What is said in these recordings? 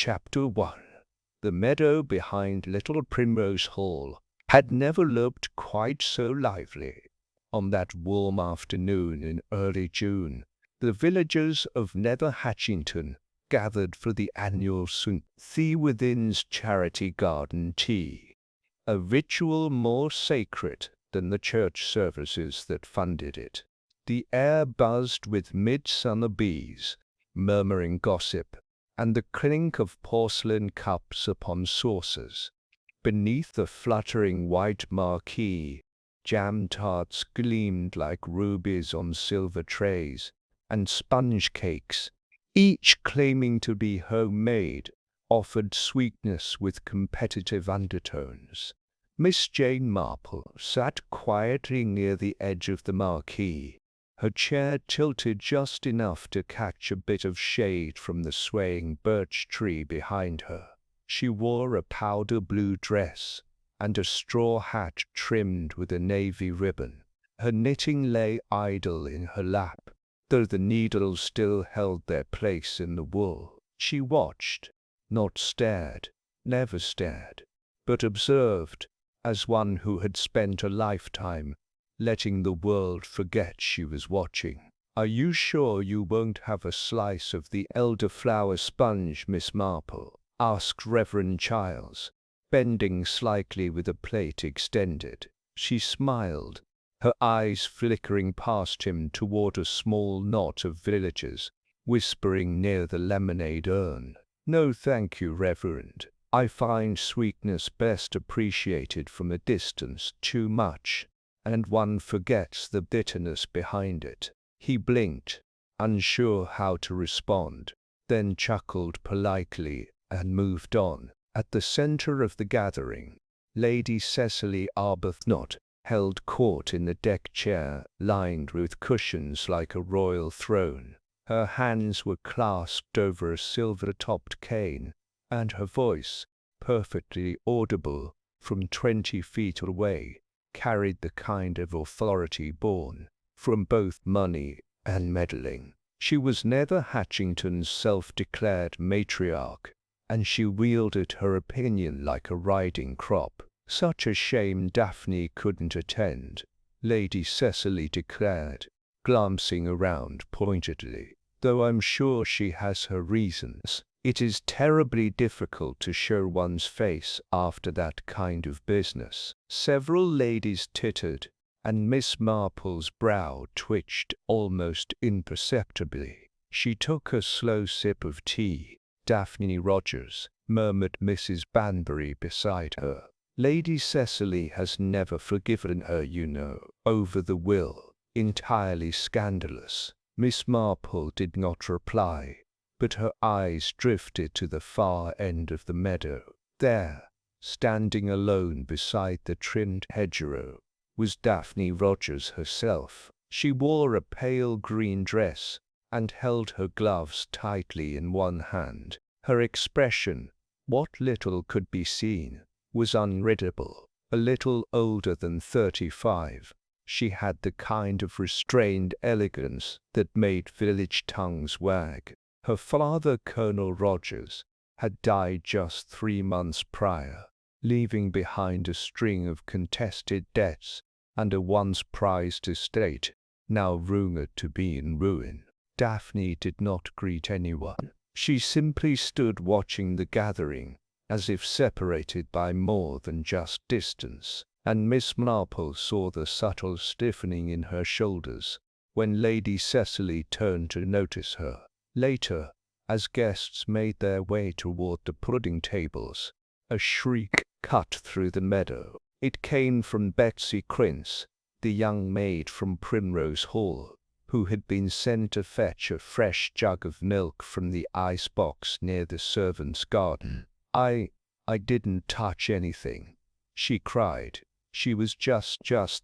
Chapter 1. The meadow behind Little Primrose Hall had never looked quite so lively. On that warm afternoon in early June, the villagers of Nether Hatchington gathered for the annual St. Within's charity garden tea, a ritual more sacred than the church services that funded it. The air buzzed with midsummer bees, murmuring gossip, and the clink of porcelain cups upon saucers. Beneath the fluttering white marquee, jam tarts gleamed like rubies on silver trays, and sponge cakes, each claiming to be homemade, offered sweetness with competitive undertones. Miss Jane Marple sat quietly near the edge of the marquee, her chair tilted just enough to catch a bit of shade from the swaying birch tree behind her. She wore a powder blue dress and a straw hat trimmed with a navy ribbon. Her knitting lay idle in her lap, though the needles still held their place in the wool. She watched, not stared, never stared, but observed, as one who had spent a lifetime letting the world forget she was watching. "Are you sure you won't have a slice of the elderflower sponge, Miss Marple?" asked Reverend Childs, bending slightly with a plate extended. She smiled, her eyes flickering past him toward a small knot of villagers, whispering near the lemonade urn. "No, thank you, Reverend. I find sweetness best appreciated from a distance. Too much, and one forgets the bitterness behind it." He blinked, unsure how to respond, then chuckled politely and moved on. At the center of the gathering, Lady Cecily Arbuthnot held court in the deck chair lined with cushions like a royal throne. Her hands were clasped over a silver-topped cane, and her voice, perfectly audible from 20 feet away, carried the kind of authority born from both money and meddling. She was Nether Hatchington's self-declared matriarch, and she wielded her opinion like a riding crop. "Such a shame Daphne couldn't attend," Lady Cecily declared, glancing around pointedly. "Though I'm sure she has her reasons. It is terribly difficult to show one's face after that kind of business." Several ladies tittered, and Miss Marple's brow twitched almost imperceptibly. She took a slow sip of tea. "Daphne Rogers," murmured Mrs. Banbury beside her. "Lady Cecily has never forgiven her, you know, over the will. Entirely scandalous." Miss Marple did not reply, but her eyes drifted to the far end of the meadow. There, standing alone beside the trimmed hedgerow, was Daphne Rogers herself. She wore a pale green dress and held her gloves tightly in one hand. Her expression, what little could be seen, was unreadable. A little older than 35, she had the kind of restrained elegance that made village tongues wag. Her father, Colonel Rogers, had died just 3 months prior, leaving behind a string of contested debts and a once prized estate, now rumored to be in ruin. Daphne did not greet anyone. She simply stood watching the gathering, as if separated by more than just distance, and Miss Marple saw the subtle stiffening in her shoulders when Lady Cecily turned to notice her. Later, as guests made their way toward the pudding tables, a shriek cut through the meadow. It came from Betsy Crince, the young maid from Primrose Hall, who had been sent to fetch a fresh jug of milk from the icebox near the servants' garden. I didn't touch anything," she cried. "She was just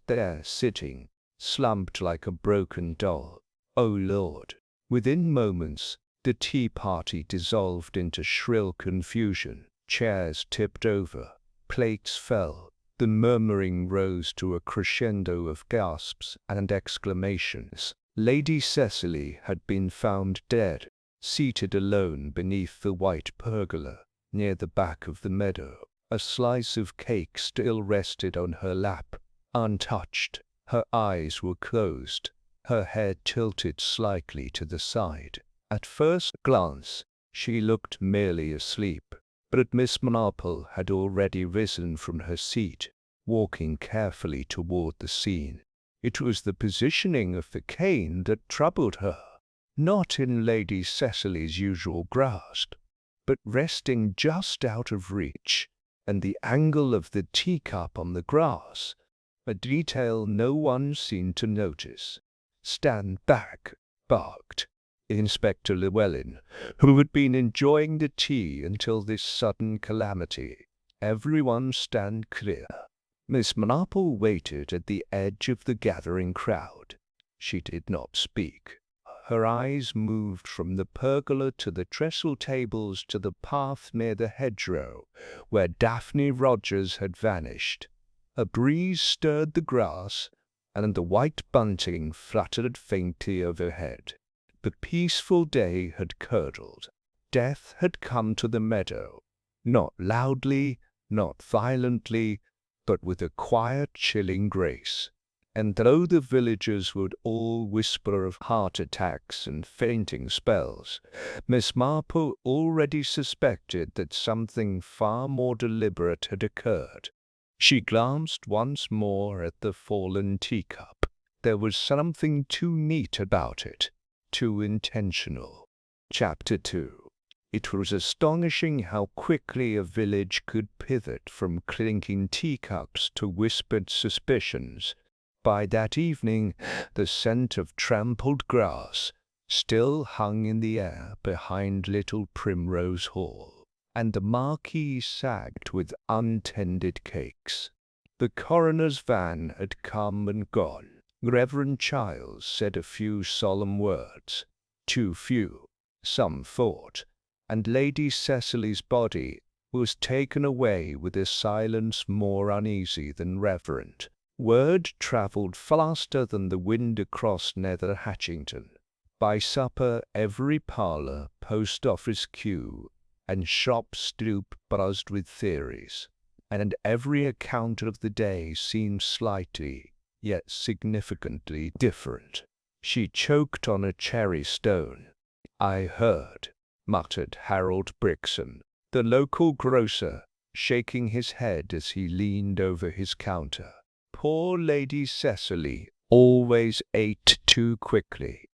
there, sitting, slumped like a broken doll. Oh Lord." Within moments, the tea party dissolved into shrill confusion. Chairs tipped over, plates fell, the murmuring rose to a crescendo of gasps and exclamations. Lady Cecily had been found dead, seated alone beneath the white pergola near the back of the meadow. A slice of cake still rested on her lap, untouched. Her eyes were closed, her head tilted slightly to the side. At first glance, she looked merely asleep, but Miss Marple had already risen from her seat, walking carefully toward the scene. It was the positioning of the cane that troubled her, not in Lady Cecily's usual grasp, but resting just out of reach, and the angle of the teacup on the grass, a detail no one seemed to notice. "Stand back," barked Inspector Llewellyn, who had been enjoying the tea until this sudden calamity. "Everyone stand clear." Miss Marple waited at the edge of the gathering crowd. She did not speak. Her eyes moved from the pergola to the trestle tables to the path near the hedgerow, where Daphne Rogers had vanished. A breeze stirred the grass, and the white bunting fluttered faintly overhead. The peaceful day had curdled. Death had come to the meadow, not loudly, not violently, but with a quiet, chilling grace. And though the villagers would all whisper of heart attacks and fainting spells, Miss Marple already suspected that something far more deliberate had occurred. She glanced once more at the fallen teacup. There was something too neat about it, too intentional. Chapter 2. It was astonishing how quickly a village could pivot from clinking teacups to whispered suspicions. By that evening, the scent of trampled grass still hung in the air behind Little Primrose Hall, and the marquee sagged with untended cakes. The coroner's van had come and gone. Reverend Childs said a few solemn words. Too few, some thought, and Lady Cecily's body was taken away with a silence more uneasy than reverent. Word travelled faster than the wind across Nether Hatchington. By supper every parlour, post office queue, and shop stoop buzzed with theories, and every account of the day seemed slightly, yet significantly different. She choked on a cherry stone. "I heard," muttered Harold Brixton, the local grocer, shaking his head as he leaned over his counter. "Poor Lady Cecily always ate too quickly.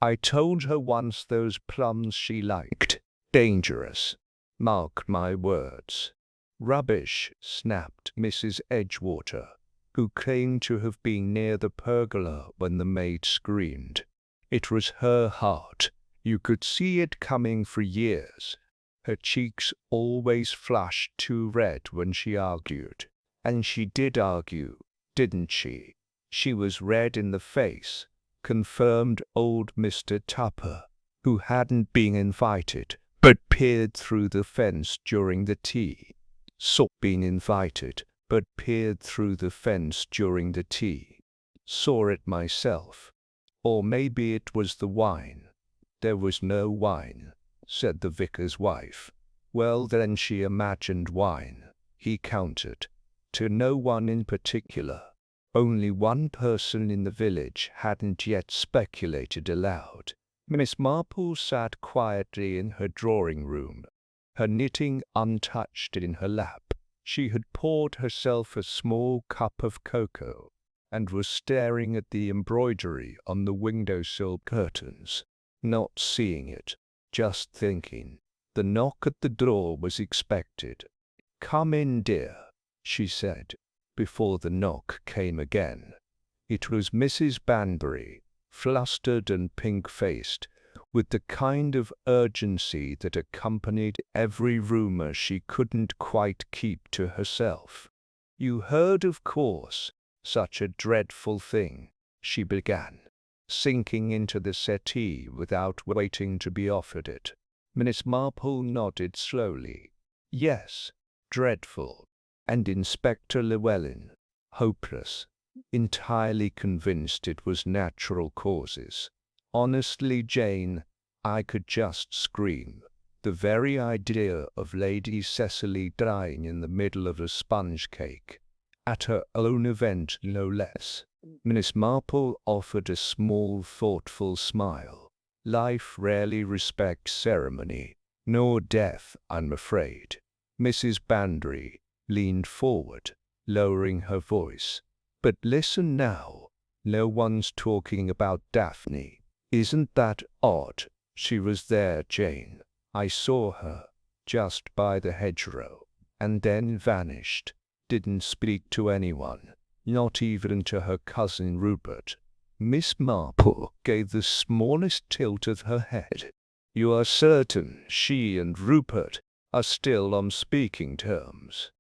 I told her once those plums she liked. Dangerous. Mark my words." "Rubbish," snapped Mrs. Edgewater, who claimed to have been near the pergola when the maid screamed. It was her heart. You could see it coming for years. Her cheeks always flushed too red when she argued. And she did argue, didn't she? She was red in the face, confirmed old Mr. Tupper, who hadn't been invited, but peered through the fence during the tea. Been invited, but peered through the fence during the tea. Saw it myself. Or maybe it was the wine. There was no wine, said the vicar's wife. Well, then she imagined wine, he countered. To no one in particular. Only one person in the village hadn't yet speculated aloud. Miss Marple sat quietly in her drawing-room, her knitting untouched in her lap. She had poured herself a small cup of cocoa, and was staring at the embroidery on the window-sill curtains, not seeing it, just thinking. The knock at the door was expected. "Come in, dear," she said, before the knock came again. It was Mrs. Banbury, flustered and pink-faced, with the kind of urgency that accompanied every rumor she couldn't quite keep to herself. "You heard, of course, such a dreadful thing," she began, sinking into the settee without waiting to be offered it. Miss Marple nodded slowly. "Yes, dreadful." And Inspector Llewellyn, hopeless, entirely convinced it was natural causes. "Honestly, Jane, I could just scream. The very idea of Lady Cecily dying in the middle of a sponge cake, at her own event no less. Miss Marple offered a small, thoughtful smile. Life rarely respects ceremony, nor death, I'm afraid. Mrs. Banbury leaned forward, lowering her voice. But listen now, no one's talking about Daphne. Isn't that odd? She was there, Jane. I saw her, just by the hedgerow, and then vanished. Didn't speak to anyone, not even to her cousin Rupert. Miss Marple gave the smallest tilt of her head. You are certain she and Rupert are still on speaking terms?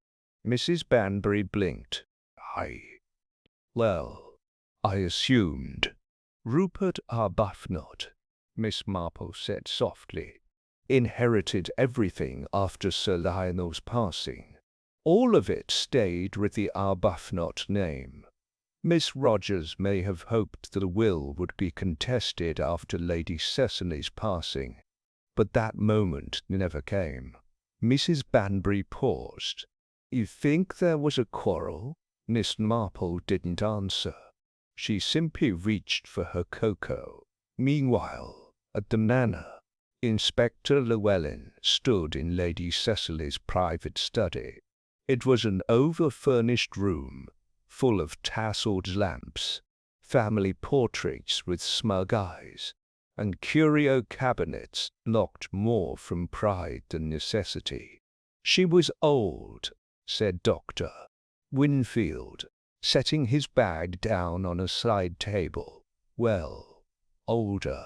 Mrs. Banbury blinked. Well, I assumed. Rupert Arbuthnot, Miss Marple said softly, inherited everything after Sir Lionel's passing. All of it stayed with the Arbuthnot name. Miss Rogers may have hoped that a will would be contested after Lady Cecily's passing, but that moment never came. Mrs. Banbury paused. You think there was a quarrel? Miss Marple didn't answer. She simply reached for her cocoa. Meanwhile, at the manor, Inspector Llewellyn stood in Lady Cecily's private study. It was an over-furnished room, full of tasseled lamps, family portraits with smug eyes, and curio cabinets locked more from pride than necessity. She was old, said Dr. Winfield, setting his bag down on a side table. Well, older.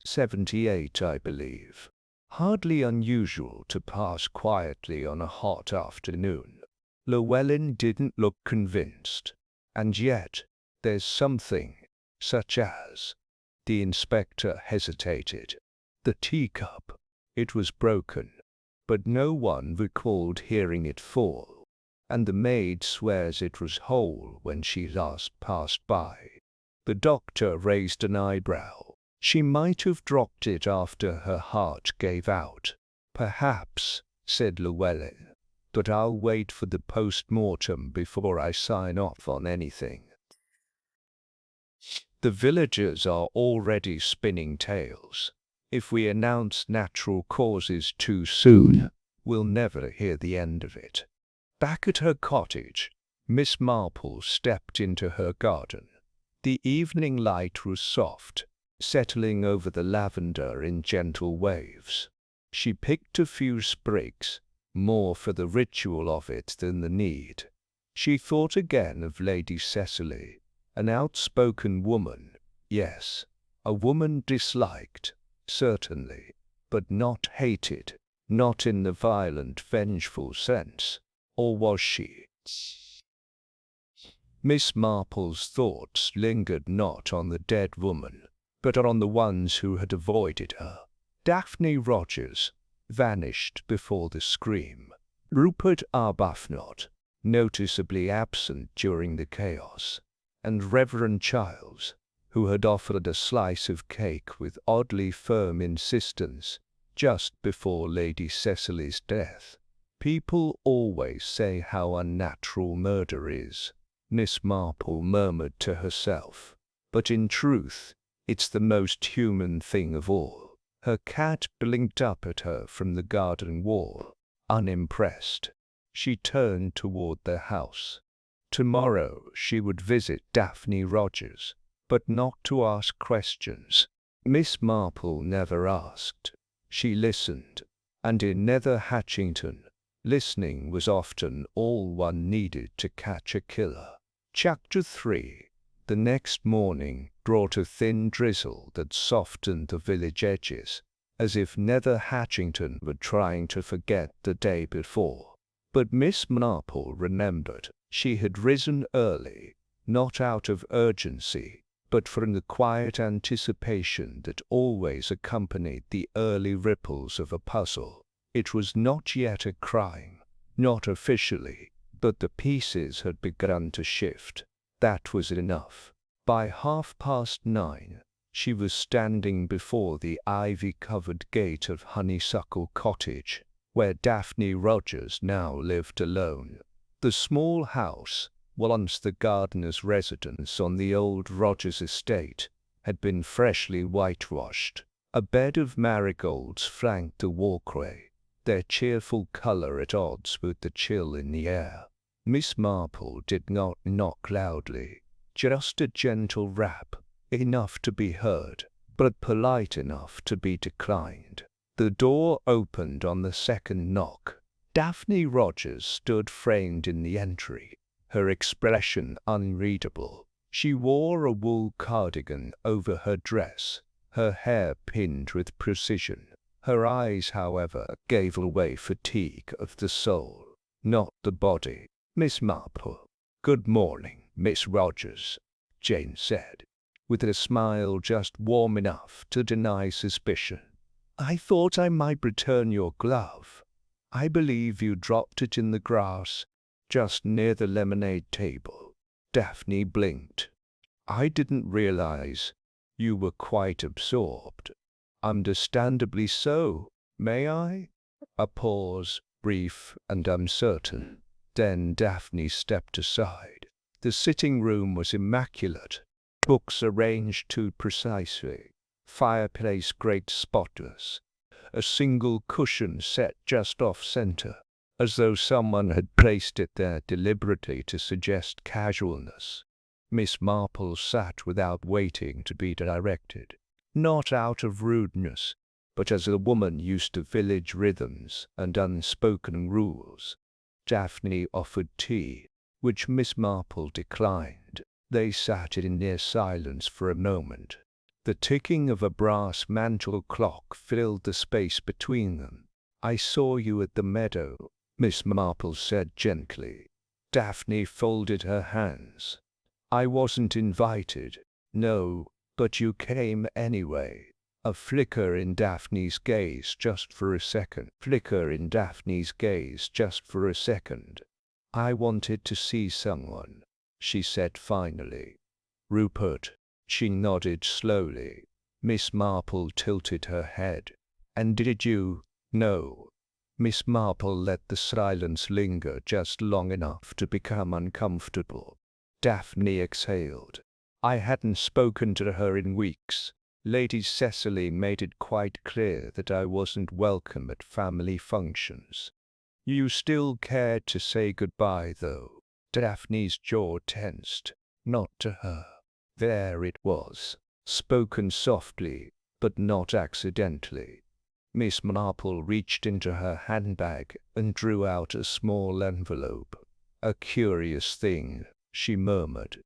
78, I believe. Hardly unusual to pass quietly on a hot afternoon. Llewellyn didn't look convinced. And yet, there's something, such as... The inspector hesitated. The teacup. It was broken, but no one recalled hearing it fall, and the maid swears it was whole when she last passed by. The doctor raised an eyebrow. She might have dropped it after her heart gave out. Perhaps, said Llewellyn, but I'll wait for the post-mortem before I sign off on anything. The villagers are already spinning tales. If we announce natural causes too soon, we'll never hear the end of it. Back at her cottage, Miss Marple stepped into her garden. The evening light was soft, settling over the lavender in gentle waves. She picked a few sprigs, more for the ritual of it than the need. She thought again of Lady Cecily, an outspoken woman, yes, a woman disliked, certainly, but not hated, not in the violent, vengeful sense. Or was she? Miss Marple's thoughts lingered not on the dead woman, but on the ones who had avoided her. Daphne Rogers vanished before the scream. Rupert Arbuthnot, noticeably absent during the chaos, and Reverend Childs, who had offered a slice of cake with oddly firm insistence just before Lady Cecily's death. People always say how unnatural murder is, Miss Marple murmured to herself, but in truth, it's the most human thing of all. Her cat blinked up at her from the garden wall, unimpressed. She turned toward their house. Tomorrow she would visit Daphne Rogers, but not to ask questions. Miss Marple never asked. She listened, and in Nether Hatchington, listening was often all one needed to catch a killer. Chapter 3. The next morning brought a thin drizzle that softened the village edges, as if Nether Hatchington were trying to forget the day before. But Miss Marple remembered. She had risen early, not out of urgency, but from the quiet anticipation that always accompanied the early ripples of a puzzle. It was not yet a crime, not officially, but the pieces had begun to shift. That was enough. By 9:30, She was standing before the ivy-covered gate of Honeysuckle Cottage, where Daphne Rogers now lived alone. The small house, once the gardener's residence on the old Rogers estate, had been freshly whitewashed. A bed of marigolds flanked the walkway, their cheerful color at odds with the chill in the air. Miss Marple did not knock loudly, just a gentle rap, enough to be heard, but polite enough to be declined. The door opened on the second knock. Daphne Rogers stood framed in the entry, her expression unreadable. She wore a wool cardigan over her dress, her hair pinned with precision. Her eyes, however, gave away fatigue of the soul, not the body. "Miss Marple." "Good morning, Miss Rogers," Jane said, with a smile just warm enough to deny suspicion. "I thought I might return your glove. I believe you dropped it in the grass, just near the lemonade table." Daphne blinked. "I didn't realize you were quite absorbed." "Understandably so. May I?" A pause, brief and uncertain. Then Daphne stepped aside. The sitting room was immaculate, books arranged too precisely, fireplace great spotless, a single cushion set just off-center, as though someone had placed it there deliberately to suggest casualness. Miss Marple sat without waiting to be directed, not out of rudeness, but as a woman used to village rhythms and unspoken rules. Daphne offered tea, which Miss Marple declined. They sat in near silence for a moment. The ticking of a brass mantel clock filled the space between them. "I saw you at the meadow," Miss Marple said gently. Daphne folded her hands. "I wasn't invited." "No, but you came anyway." A flicker in Daphne's gaze just for a second. "I wanted to see someone," she said finally. "Rupert." She nodded slowly. Miss Marple tilted her head. "And did you?" "No." Miss Marple let the silence linger just long enough to become uncomfortable. Daphne exhaled. "I hadn't spoken to her in weeks. Lady Cecily made it quite clear that I wasn't welcome at family functions." "You still cared to say goodbye, though?" Daphne's jaw tensed. "Not to her." There it was, spoken softly, but not accidentally. Miss Marple reached into her handbag and drew out a small envelope. "A curious thing," she murmured.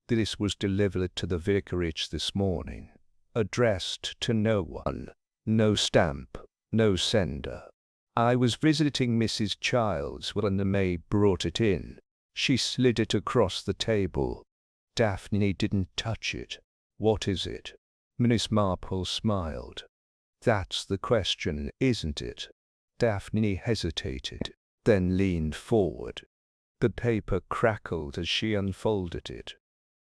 "This was delivered to the vicarage this morning. Addressed to no one. No stamp, no sender. I was visiting Mrs. Childs when the maid brought it in." She slid it across the table. Daphne didn't touch it. "What is it?" Miss Marple smiled. "That's the question, isn't it?" Daphne hesitated, then leaned forward. The paper crackled as she unfolded it.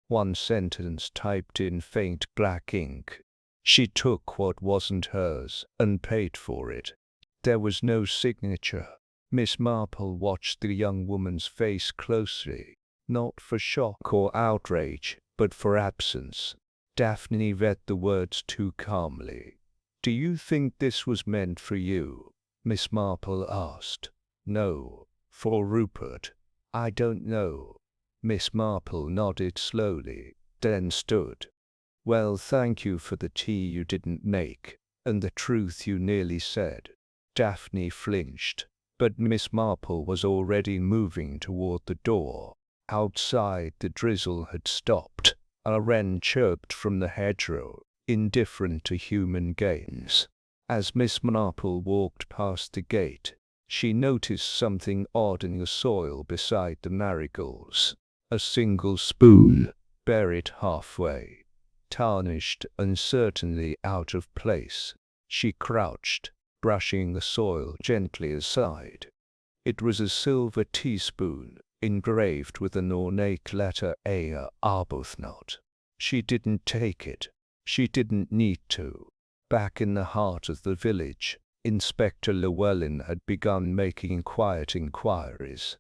One sentence typed in faint black ink. She took what wasn't hers and paid for it. There was no signature. Miss Marple watched the young woman's face closely, not for shock or outrage, but for absence. Daphne read the words too calmly. "Do you think this was meant for you?" Miss Marple asked. "No, for Rupert." "I don't know." Miss Marple nodded slowly, then stood. "Well, thank you for the tea you didn't make, and the truth you nearly said." Daphne flinched, but Miss Marple was already moving toward the door. Outside the drizzle had stopped. A wren chirped from the hedgerow, indifferent to human gains. As Miss Marple walked past the gate, she noticed something odd in the soil beside the marigolds. A single spoon, buried halfway, tarnished and certainly out of place. She crouched, brushing the soil gently aside. It was a silver teaspoon, engraved with an ornate letter A, Arbuthnot. She didn't take it. She didn't need to. Back in the heart of the village, Inspector Llewellyn had begun making quiet inquiries.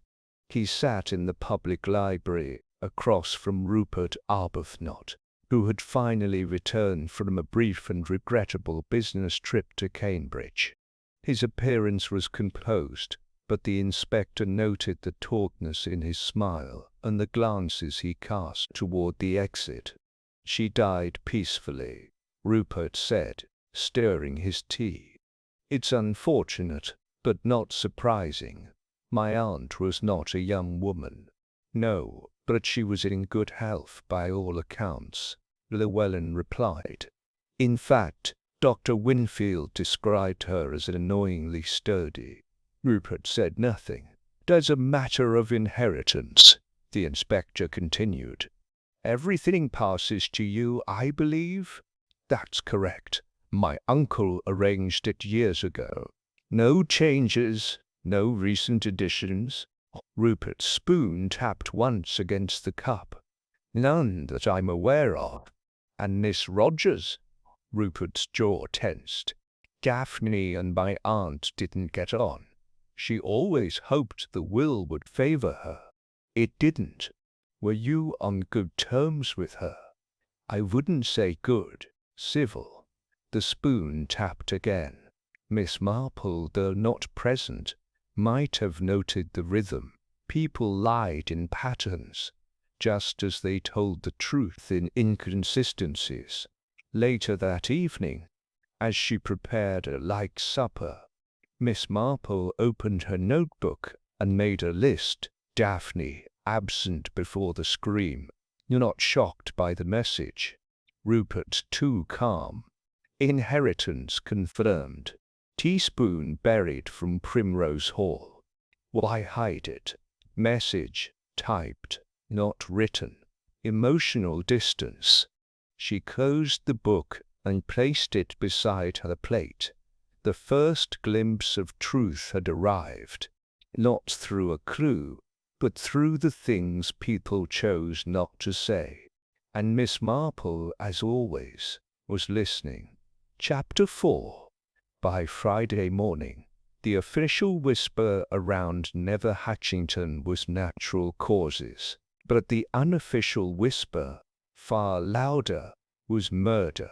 He sat in the public library across from Rupert Arbuthnot, who had finally returned from a brief and regrettable business trip to Cambridge. His appearance was composed, but the inspector noted the tautness in his smile and the glances he cast toward the exit. "She died peacefully," Rupert said, stirring his tea. "It's unfortunate, but not surprising. My aunt was not a young woman." "No, but she was in good health by all accounts," Llewellyn replied. "In fact, Dr. Winfield described her as annoyingly sturdy." Rupert said nothing. "There's a matter of inheritance," the inspector continued. "Everything passes to you, I believe?" "That's correct. My uncle arranged it years ago." "No changes, no recent additions?" Rupert's spoon tapped once against the cup. "None that I'm aware of." "And Miss Rogers?" Rupert's jaw tensed. "Daphne and my aunt didn't get on. She always hoped the will would favor her. It didn't." "Were you on good terms with her?" "I wouldn't say good. Civil." The spoon tapped again. Miss Marple, though not present, might have noted the rhythm. People lied in patterns, just as they told the truth in inconsistencies. Later that evening, as she prepared a light supper, Miss Marple opened her notebook and made a list. Daphne, absent before the scream. Not shocked by the message. Rupert, too calm. Inheritance confirmed. Teaspoon buried from Primrose Hall. Why hide it? Message, typed, not written. Emotional distance. She closed the book and placed it beside her plate. The first glimpse of truth had arrived, not through a clue, but through the things people chose not to say. And Miss Marple, as always, was listening. Chapter 4. By Friday morning, the official whisper around Nether Hatchington was natural causes, but the unofficial whisper, far louder, was murder.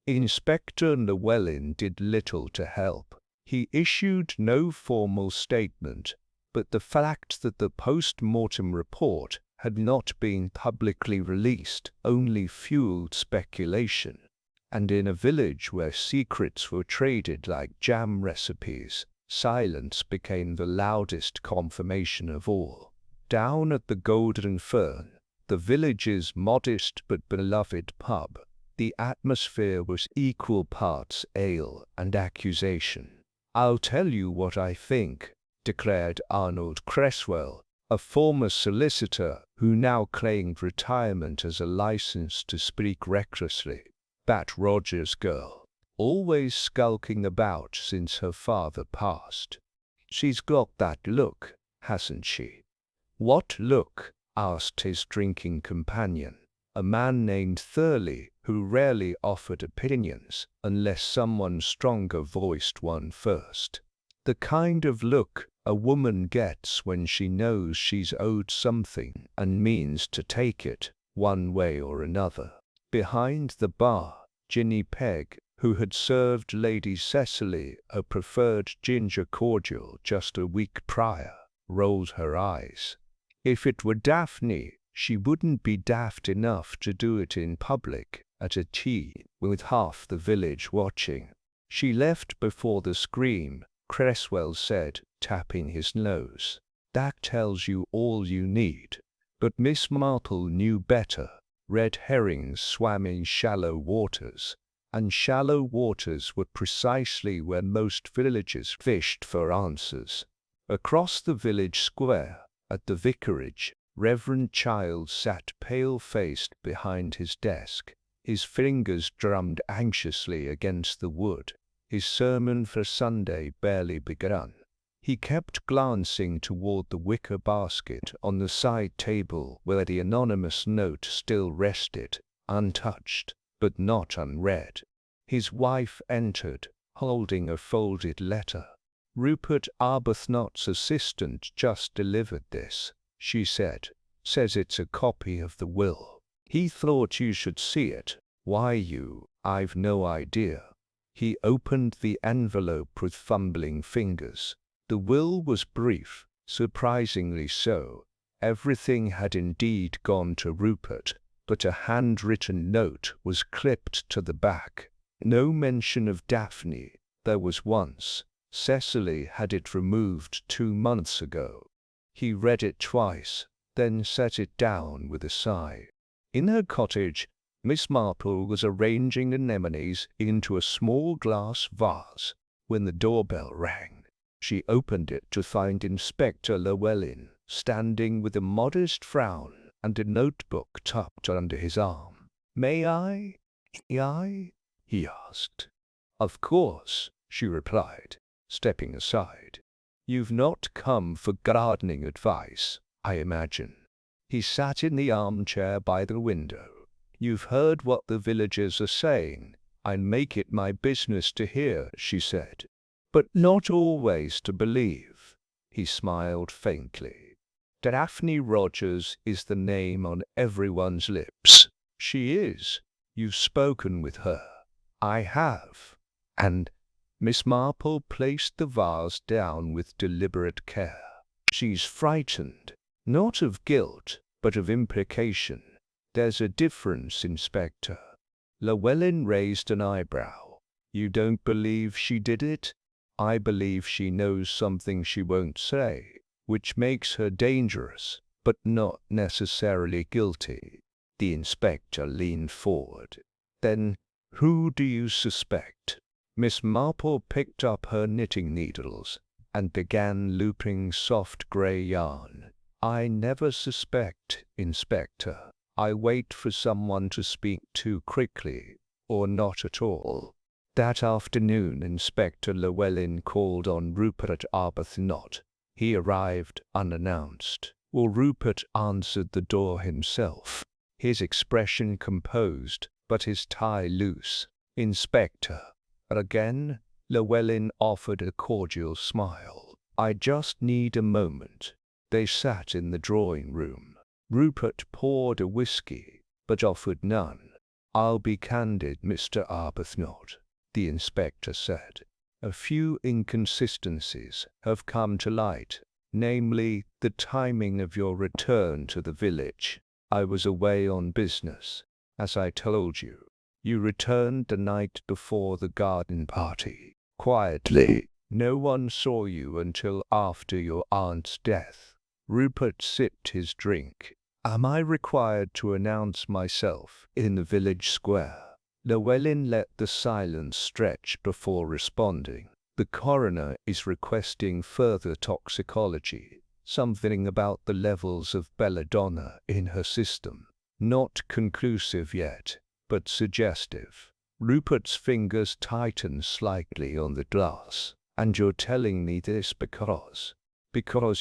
Inspector Llewellyn did little to help. He issued no formal statement, but the fact that the post-mortem report had not been publicly released only fueled speculation. And in a village where secrets were traded like jam recipes, silence became the loudest confirmation of all. Down at the Golden Fern, the village's modest but beloved pub, the atmosphere was equal parts ale and accusation. "I'll tell you what I think," declared Arnold Cresswell, a former solicitor who now claimed retirement as a license to speak recklessly. "That Rogers girl, always skulking about since her father passed. She's got that look, hasn't she?" "What look?" asked his drinking companion, a man named Thurley, who rarely offered opinions unless someone stronger voiced one first. "The kind of look a woman gets when she knows she's owed something and means to take it, one way or another." Behind the bar, Ginny Pegg, who had served Lady Cecily a preferred ginger cordial just a week prior, rolled her eyes. If it were Daphne, she wouldn't be daft enough to do it in public, at a tea, with half the village watching. "She left before the scream," Cresswell said, tapping his nose. "That tells you all you need." But Miss Marple knew better. Red herrings swam in shallow waters, and shallow waters were precisely where most villagers fished for answers. Across the village square, at the vicarage, Reverend Childs sat pale-faced behind his desk. His fingers drummed anxiously against the wood, his sermon for Sunday barely begun. He kept glancing toward the wicker basket on the side table where the anonymous note still rested, untouched. but not unread. His wife entered, holding a folded letter. "Rupert Arbuthnot's assistant just delivered this," she said. "Says it's a copy of the will. He thought you should see it. Why I've no idea." He opened the envelope with fumbling fingers. The will was brief, surprisingly so. Everything had indeed gone to Rupert, but a handwritten note was clipped to the back. No mention of Daphne. There was once. Cecily had it removed 2 months ago. He read it twice, then set it down with a sigh. In her cottage, Miss Marple was arranging anemones into a small glass vase when the doorbell rang. She opened it to find Inspector Llewellyn standing with a modest frown and a notebook tucked under his arm. "May I?" he asked. "Of course," she replied, stepping aside. "You've not come for gardening advice, I imagine." He sat in the armchair by the window. "You've heard what the villagers are saying. I make it my business to hear," she said. "But not always to believe." He smiled faintly. "Daphne Rogers is the name on everyone's lips." "She is. You've spoken with her." "I have." "And—" Miss Marple placed the vase down with deliberate care. "She's frightened. Not of guilt, but of implication. There's a difference, Inspector." Llewellyn raised an eyebrow. "You don't believe she did it?" "I believe she knows something she won't say, which makes her dangerous, but not necessarily guilty." The inspector leaned forward. "Then, who do you suspect?" Miss Marple picked up her knitting needles and began looping soft grey yarn. "I never suspect, Inspector. I wait for someone to speak too quickly, or not at all." That afternoon Inspector Llewellyn called on Rupert Arbuthnot. He arrived unannounced. Rupert answered the door himself, his expression composed, but his tie loose. "Inspector." Again, Llewellyn offered a cordial smile. "I just need a moment." They sat in the drawing-room. Rupert poured a whiskey, but offered none. "I'll be candid, Mr. Arbuthnot," the inspector said. "A few inconsistencies have come to light, namely, the timing of your return to the village. I was away on business, as I told you. You returned the night before the garden party, quietly. No one saw you until after your aunt's death." Rupert sipped his drink. "Am I required to announce myself in the village square?" Llewellyn let the silence stretch before responding. "The coroner is requesting further toxicology, something about the levels of belladonna in her system. Not conclusive yet, but suggestive." Rupert's fingers tightened slightly on the glass. "And you're telling me this because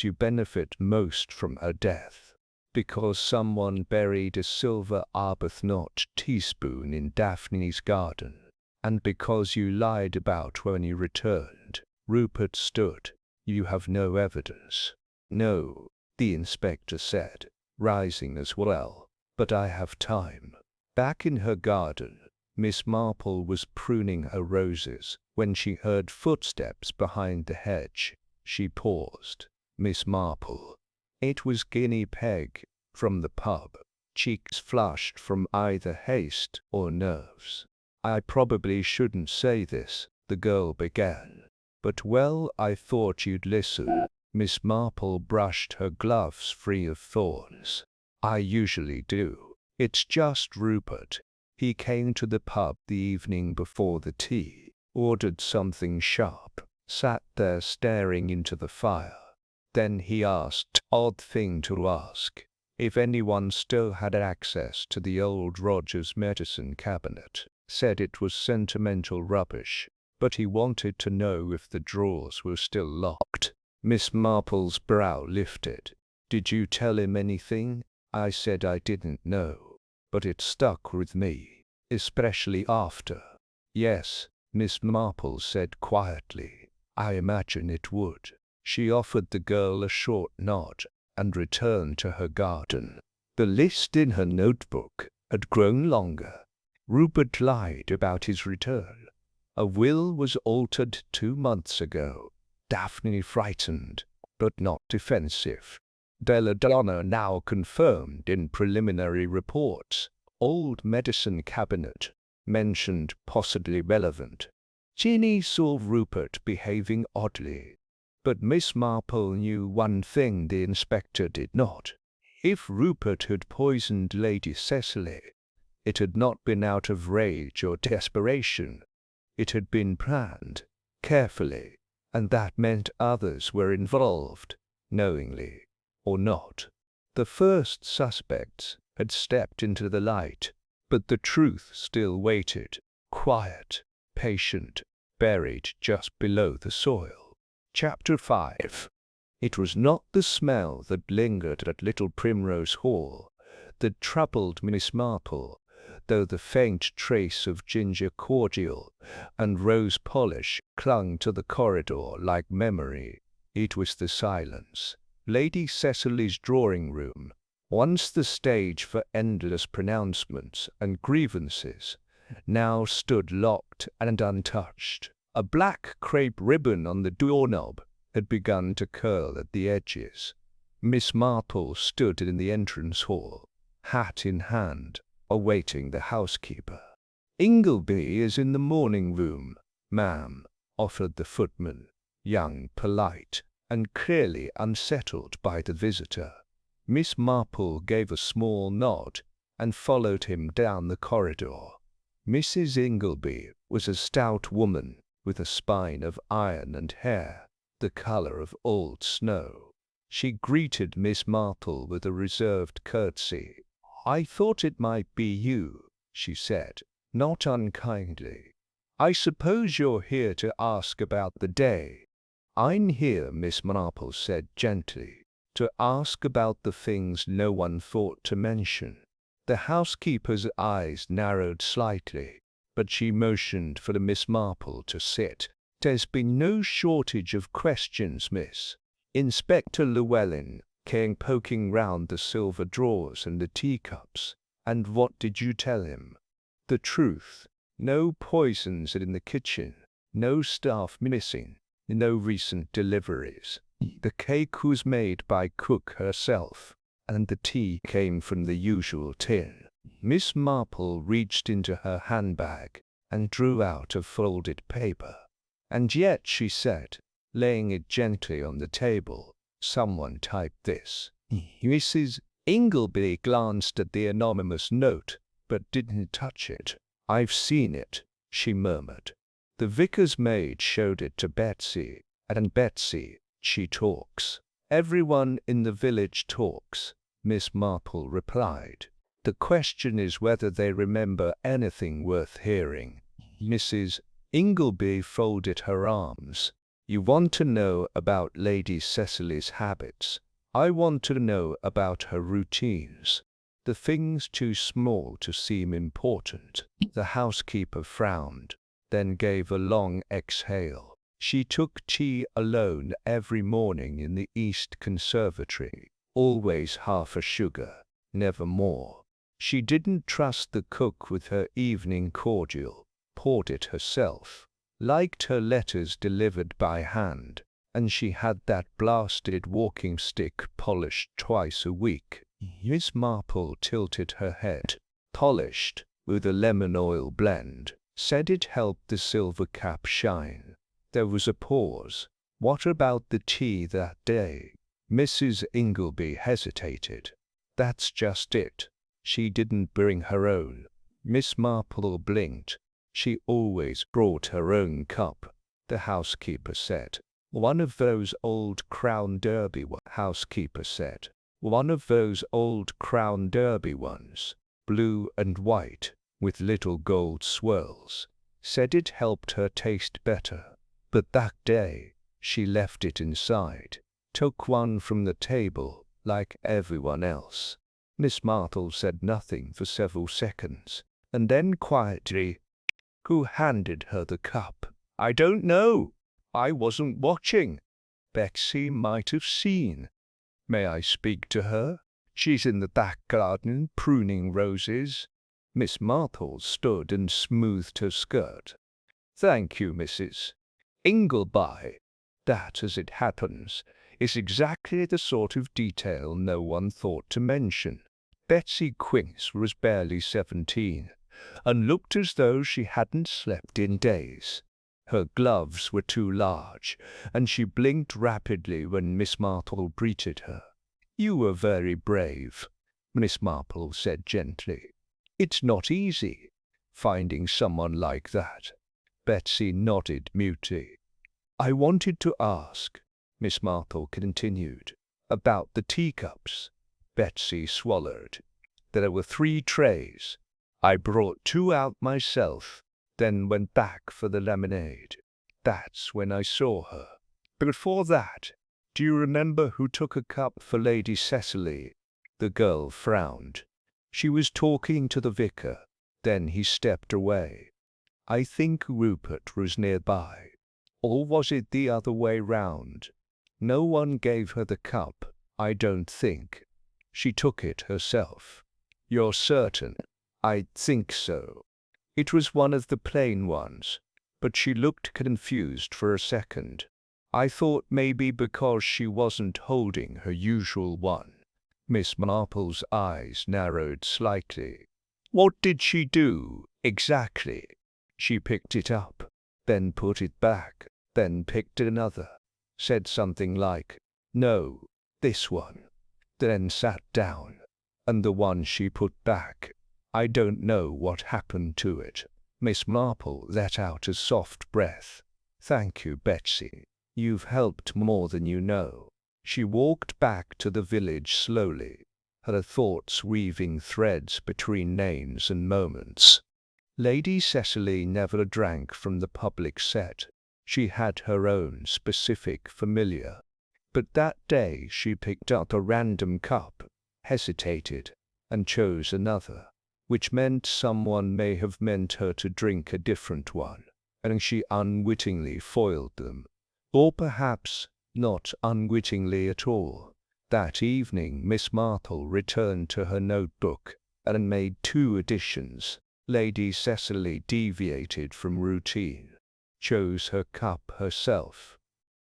you benefit most from her death? Because someone buried a silver Arbuthnot teaspoon in Daphne's garden? And because you lied about when you returned?" Rupert stood. "You have no evidence?" "No," the inspector said, rising as well. "But I have time." Back in her garden, Miss Marple was pruning her roses when she heard footsteps behind the hedge. She paused. "Miss Marple." It was Guinea Peg, from the pub, cheeks flushed from either haste or nerves. "I probably shouldn't say this," the girl began. "But well, I thought you'd listen." Miss Marple brushed her gloves free of thorns. "I usually do. It's just Rupert. He came to the pub the evening before the tea, ordered something sharp, sat there staring into the fire. Then he asked, odd thing to ask, if anyone still had access to the old Rogers medicine cabinet. Said it was sentimental rubbish, but he wanted to know if the drawers were still locked." Miss Marple's brow lifted. "Did you tell him anything?" "I said I didn't know, but it stuck with me." especially after. Yes, Miss Marple said quietly. I imagine it would. She offered the girl a short nod and returned to her garden. The list in her notebook had grown longer. Rupert lied about his return. A will was altered 2 months ago. Daphne frightened, but not defensive. Belladonna now confirmed in preliminary reports. Old medicine cabinet mentioned possibly relevant. Ginny saw Rupert behaving oddly. But Miss Marple knew one thing the inspector did not. If Rupert had poisoned Lady Cecily, it had not been out of rage or desperation. It had been planned, carefully, and that meant others were involved, knowingly or not. The first suspects had stepped into the light, but the truth still waited, quiet, patient, buried just below the soil. Chapter 5. It was not the smell that lingered at Little Primrose Hall that troubled Miss Marple, though the faint trace of ginger cordial and rose polish clung to the corridor like memory. It was the silence. Lady Cecily's drawing-room, once the stage for endless pronouncements and grievances, now stood locked and untouched. A black crepe ribbon on the doorknob had begun to curl at the edges. Miss Marple stood in the entrance hall, hat in hand, awaiting the housekeeper. "Ingleby is in the morning room, ma'am," offered the footman, young, polite, and clearly unsettled by the visitor. Miss Marple gave a small nod and followed him down the corridor. Mrs. Ingleby was a stout woman with a spine of iron and hair, the color of old snow. She greeted Miss Marple with a reserved curtsy. "I thought it might be you," she said, not unkindly. "I suppose you're here to ask about the day." "I'm here," Miss Marple said gently, "to ask about the things no one thought to mention." The housekeeper's eyes narrowed slightly, but she motioned for Miss Marple to sit. "There's been no shortage of questions, miss." Inspector Llewellyn came poking round the silver drawers and the teacups. "And what did you tell him?" "The truth. No poisons in the kitchen, no staff missing, no recent deliveries. The cake was made by cook herself, and the tea came from the usual tin." Miss Marple reached into her handbag and drew out a folded paper. "And yet," she said, laying it gently on the table, "someone typed this." Mrs. Ingleby glanced at the anonymous note, but didn't touch it. "I've seen it," she murmured. "The vicar's maid showed it to Betsy, and Betsy, she talks." "Everyone in the village talks," Miss Marple replied. "The question is whether they remember anything worth hearing." Mrs. Ingleby folded her arms. "You want to know about Lady Cecily's habits. I want to know about her routines. The things too small to seem important." The housekeeper frowned, then gave a long exhale. She took tea alone every morning in the East Conservatory, always half a sugar, never more. She didn't trust the cook with her evening cordial, poured it herself, liked her letters delivered by hand, and she had that blasted walking stick polished twice a week. Miss Marple tilted her head. "Polished, with a lemon oil blend," said it helped the silver cap shine. There was a pause. "What about the tea that day?" Mrs. Ingleby hesitated. "That's just it. She didn't bring her own." Miss Marple blinked. "She always brought her own cup," the housekeeper said. "One of those old Crown Derby housekeeper said. "One of those old Crown Derby ones, blue and white, with little gold swirls." Said it helped her taste better. But that day, she left it inside, took one from the table, like everyone else. Miss Marple said nothing for several seconds. And then quietly, "Who handed her the cup?" "I don't know. I wasn't watching. Betsy might have seen." "May I speak to her? She's in the back garden pruning roses." Miss Marple stood and smoothed her skirt. "Thank you, Mrs. Ingleby. That, as it happens, is exactly the sort of detail no one thought to mention." Betsy Quince was barely 17, and looked as though she hadn't slept in days. Her gloves were too large, and she blinked rapidly when Miss Marple greeted her. "You were very brave," Miss Marple said gently. "It's not easy, finding someone like that." Betsy nodded mutely. "I wanted to ask," Miss Marple continued, "about the teacups." Betsy swallowed. "There were 3 trays. I brought 2 out myself, then went back for the lemonade. That's when I saw her. Before that, do you remember who took a cup for Lady Cecily?" The girl frowned. "She was talking to the vicar. Then he stepped away. I think Rupert was nearby. Or was it the other way round? No one gave her the cup, I don't think. She took it herself." "You're certain?" "I think so. It was one of the plain ones, but she looked confused for a second. I thought maybe because she wasn't holding her usual one." Miss Marple's eyes narrowed slightly. "What did she do, exactly?" "She picked it up, then put it back, then picked another, said something like, 'No, this one,' then sat down, and the one she put back, I don't know what happened to it." Miss Marple let out a soft breath. "Thank you, Betsy. You've helped more than you know." She walked back to the village slowly, her thoughts weaving threads between names and moments. Lady Cecily never drank from the public set. She had her own specific familiar. But that day she picked up a random cup, hesitated, and chose another, which meant someone may have meant her to drink a different one, and she unwittingly foiled them. Or perhaps not unwittingly at all. That evening Miss Marple returned to her notebook and made 2 additions. Lady Cecily deviated from routine, chose her cup herself,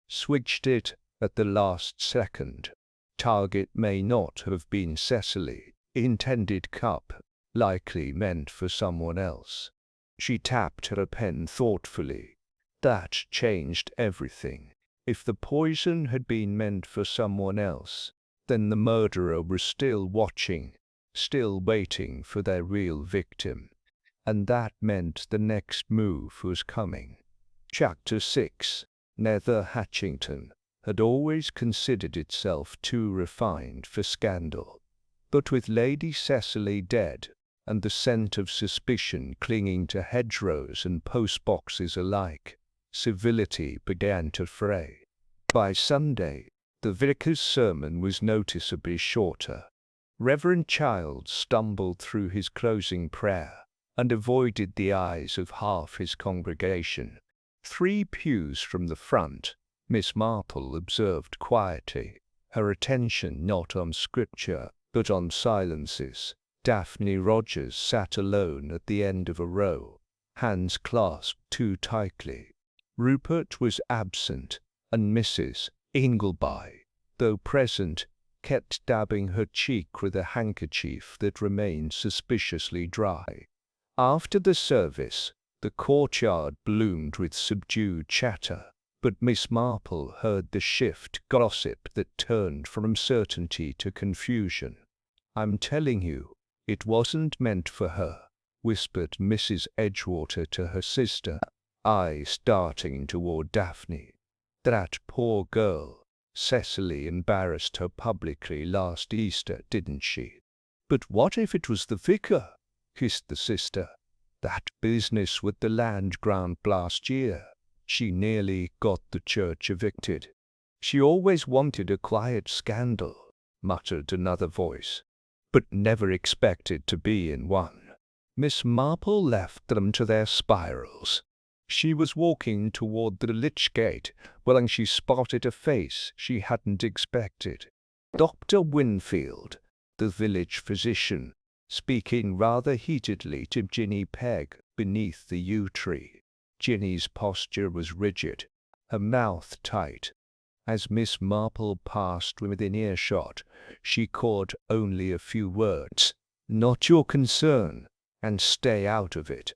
switched it at the last second. Target may not have been Cecily. Intended cup, likely meant for someone else. She tapped her pen thoughtfully. That changed everything. If the poison had been meant for someone else, then the murderer was still watching, still waiting for their real victim. And that meant the next move was coming. Chapter 6. Nether Hatchington had always considered itself too refined for scandal. But with Lady Cecily dead, and the scent of suspicion clinging to hedgerows and post-boxes alike, civility began to fray. By Sunday, the vicar's sermon was noticeably shorter. Reverend Childs stumbled through his closing prayer, and avoided the eyes of half his congregation. 3 pews from the front, Miss Marple observed quietly, her attention not on scripture, but on silences. Daphne Rogers sat alone at the end of a row, hands clasped too tightly. Rupert was absent, and Mrs. Ingleby, though present, kept dabbing her cheek with a handkerchief that remained suspiciously dry. After the service, the courtyard bloomed with subdued chatter, but Miss Marple heard the shift gossip that turned from certainty to confusion. "I'm telling you, it wasn't meant for her," whispered Mrs. Edgewater to her sister, eyes darting toward Daphne. "That poor girl. Cecily embarrassed her publicly last Easter, didn't she?" "But what if it was the vicar?" hissed the sister. "That business with the land grant last year. She nearly got the church evicted." "She always wanted a quiet scandal," muttered another voice, "but never expected to be in one." Miss Marple left them to their spirals. She was walking toward the lich gate when she spotted a face she hadn't expected. Dr. Winfield, the village physician, speaking rather heatedly to Ginny Pegg beneath the yew tree. Ginny's posture was rigid, her mouth tight. As Miss Marple passed within earshot, she caught only a few words. "Not your concern, and stay out of it."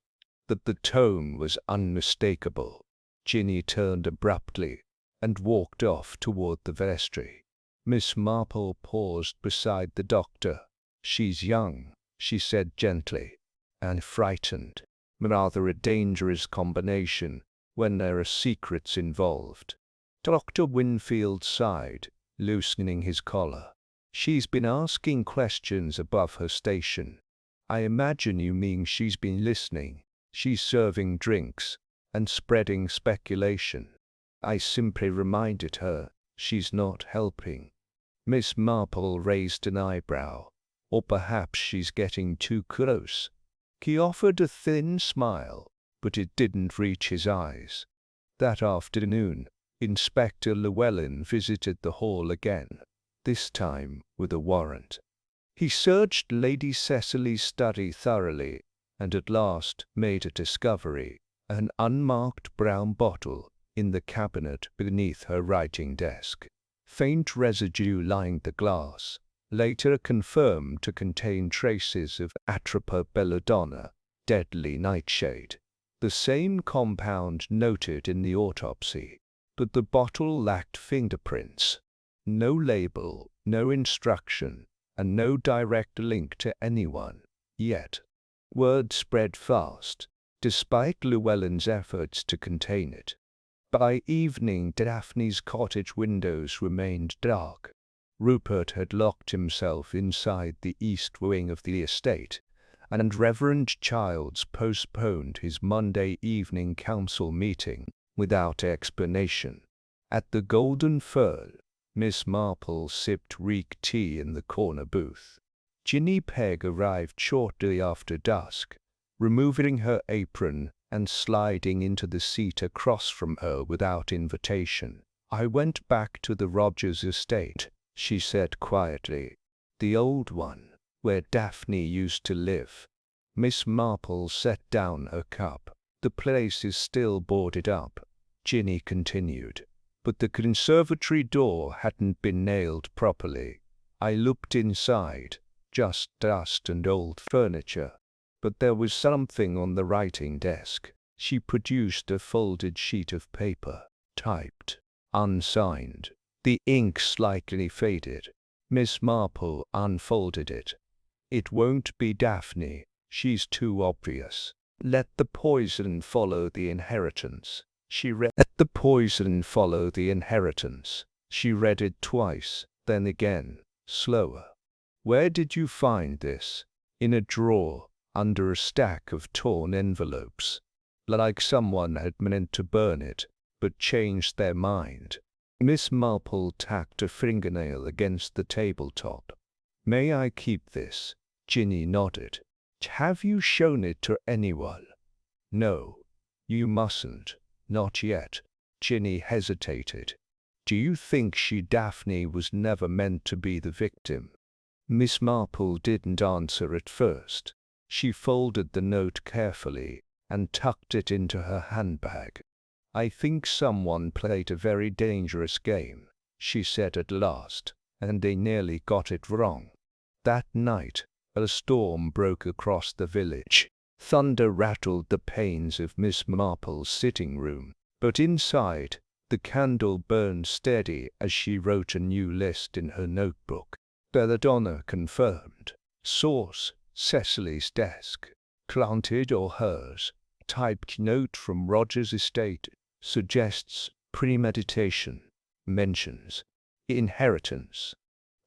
But the tone was unmistakable. Ginny turned abruptly and walked off toward the vestry. Miss Marple paused beside the doctor. "She's young," she said gently, "and frightened. Rather a dangerous combination when there are secrets involved." Dr. Winfield sighed, loosening his collar. "She's been asking questions above her station. I imagine you mean she's been listening. She's serving drinks and spreading speculation. I simply reminded her she's not helping." Miss Marple raised an eyebrow. "Or perhaps she's getting too close." He offered a thin smile, but it didn't reach his eyes. That afternoon, Inspector Llewellyn visited the hall again, this time with a warrant. He searched Lady Cecily's study thoroughly, and at last made a discovery: an unmarked brown bottle in the cabinet beneath her writing desk. Faint residue lined the glass, later confirmed to contain traces of Atropa belladonna, deadly nightshade, the same compound noted in the autopsy. But the bottle lacked fingerprints. No label, no instruction, and no direct link to anyone. Yet, word spread fast, despite Llewellyn's efforts to contain it. By evening, Daphne's cottage windows remained dark. Rupert had locked himself inside the east wing of the estate, and Reverend Childs postponed his Monday evening council meeting without explanation. At the Golden Fern, Miss Marple sipped weak tea in the corner booth. Ginny Pegg arrived shortly after dusk, removing her apron and sliding into the seat across from her without invitation. "I went back to the Rogers estate," she said quietly. "The old one, where Daphne used to live." Miss Marple set down her cup. "The place is still boarded up," Ginny continued, "but the conservatory door hadn't been nailed properly. I looked inside, just dust and old furniture. But there was something on the writing desk." She produced a folded sheet of paper, typed, unsigned. The ink slightly faded. Miss Marple unfolded it. "It won't be Daphne. She's too obvious. Let the poison follow the inheritance." She read, "Let the poison follow the inheritance." She read it twice, then again, slower. "Where did you find this?" "In a drawer, under a stack of torn envelopes." Like someone had meant to burn it, but changed their mind. Miss Marple tacked a fingernail against the tabletop. "May I keep this?" Ginny nodded. "Have you shown it to anyone?" "No. You mustn't. Not yet." Ginny hesitated. "Do you think Daphne was never meant to be the victim?" Miss Marple didn't answer at first. She folded the note carefully and tucked it into her handbag. "I think someone played a very dangerous game," she said at last, "and they nearly got it wrong." That night, a storm broke across the village. Thunder rattled the panes of Miss Marple's sitting room, but inside, the candle burned steady as she wrote a new list in her notebook. "Belladonna confirmed. Source, Cecily's desk. Planted or hers. Typed note from Rogers estate. Suggests premeditation. Mentions inheritance."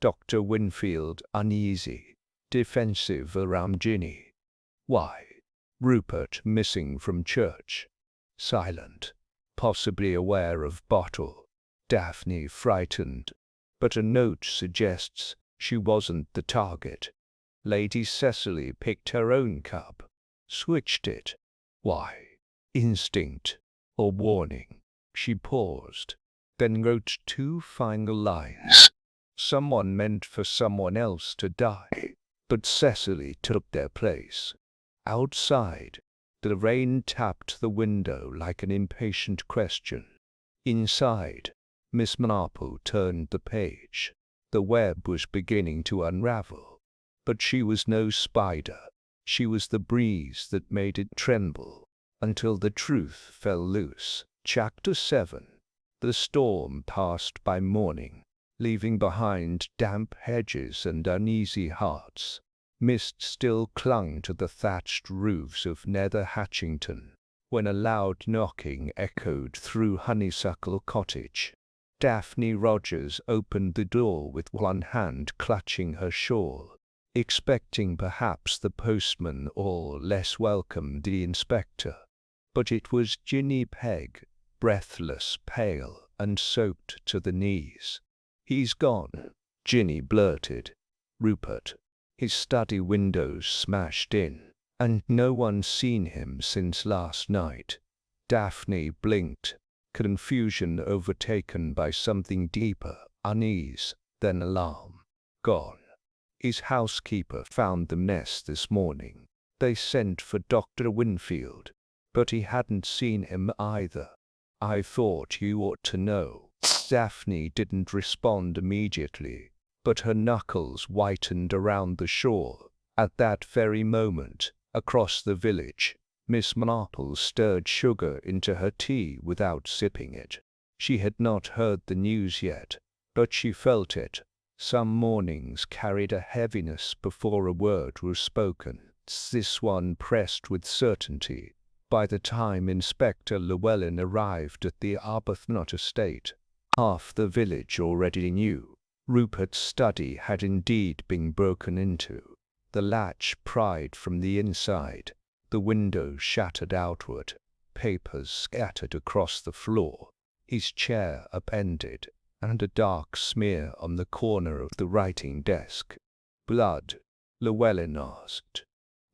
Dr. Winfield uneasy, defensive around Ginny. "Why?" Rupert missing from church. Silent, possibly aware of bottle. Daphne frightened, but a note suggests she wasn't the target. Lady Cecily picked her own cup. switched it. Why? Instinct or warning? She paused, then wrote 2 final lines. Someone meant for someone else to die, but Cecily took their place. Outside, the rain tapped the window like an impatient question. Inside, Miss Marple turned the page. The web was beginning to unravel. But she was no spider. She was the breeze that made it tremble, until the truth fell loose. Chapter 7. The storm passed by morning, leaving behind damp hedges and uneasy hearts. Mist still clung to the thatched roofs of Nether Hatchington, when a loud knocking echoed through Honeysuckle Cottage. Daphne Rogers opened the door with one hand clutching her shawl, expecting perhaps the postman or, less welcome, the inspector. But it was Ginny Pegg, breathless, pale, and soaked to the knees. "He's gone," Ginny blurted. "Rupert. His study windows smashed in, and no one's seen him since last night." Daphne blinked, confusion overtaken by something deeper, unease, then alarm. "Gone. His housekeeper found the mess this morning. They sent for Dr. Winfield, but he hadn't seen him either. I thought you ought to know." Daphne didn't respond immediately, but her knuckles whitened around the shore. At that very moment, across the village, Miss Marple stirred sugar into her tea without sipping it. She had not heard the news yet, but she felt it. Some mornings carried a heaviness before a word was spoken. This one pressed with certainty. By the time Inspector Llewellyn arrived at the Arbuthnot estate, half the village already knew. Rupert's study had indeed been broken into. The latch pried from the inside, the window shattered outward, papers scattered across the floor, his chair upended, and a dark smear on the corner of the writing desk. "Blood?" Llewellyn asked.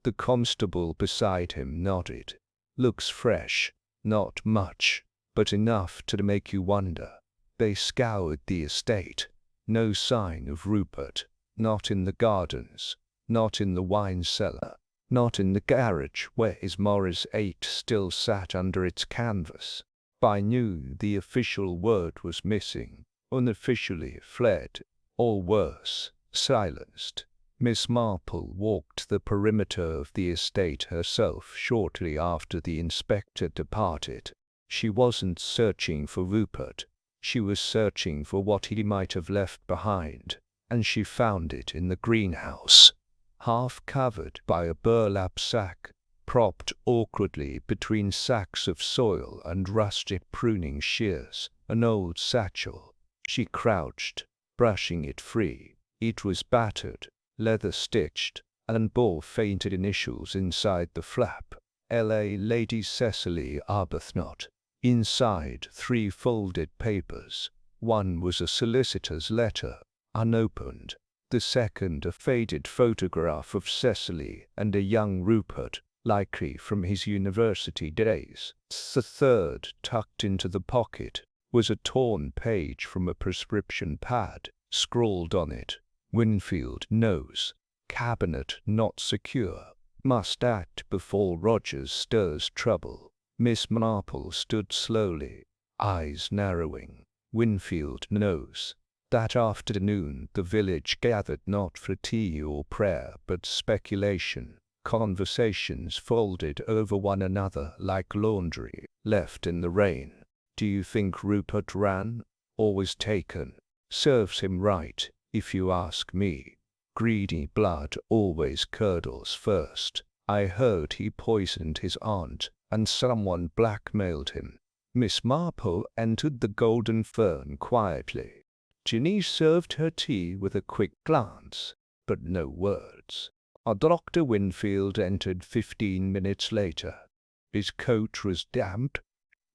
The constable beside him nodded. "Looks fresh. Not much, but enough to make you wonder." They scoured the estate. No sign of Rupert. Not in the gardens. Not in the wine cellar. Not in the garage where his Morris 8 still sat under its canvas. By noon the official word was missing. Unofficially fled. Or worse, silenced. Miss Marple walked the perimeter of the estate herself shortly after the inspector departed. She wasn't searching for Rupert. She was searching for what he might have left behind, and she found it in the greenhouse, half covered by a burlap sack, propped awkwardly between sacks of soil and rustic pruning shears, an old satchel. She crouched, brushing it free. It was battered, leather-stitched, and bore fainted initials inside the flap. L.A. Lady Cecily Arbuthnot. Inside 3 folded papers. One was a solicitor's letter, unopened. The second a faded photograph of Cecily and a young Rupert, likely from his university days. The third, tucked into the pocket, was a torn page from a prescription pad. Scrawled on it, "Winfield knows. Cabinet not secure. Must act before Rogers stirs trouble." Miss Marple stood slowly, eyes narrowing. Winfield knows. That afternoon the village gathered not for tea or prayer but speculation. Conversations folded over one another like laundry left in the rain. "Do you think Rupert ran, or was taken?" "Serves him right, if you ask me. Greedy blood always curdles first. I heard he poisoned his aunt, and someone blackmailed him." Miss Marple entered the Golden Fern quietly. Ginny served her tea with a quick glance, but no words. Dr. Winfield entered 15 minutes later. His coat was damp,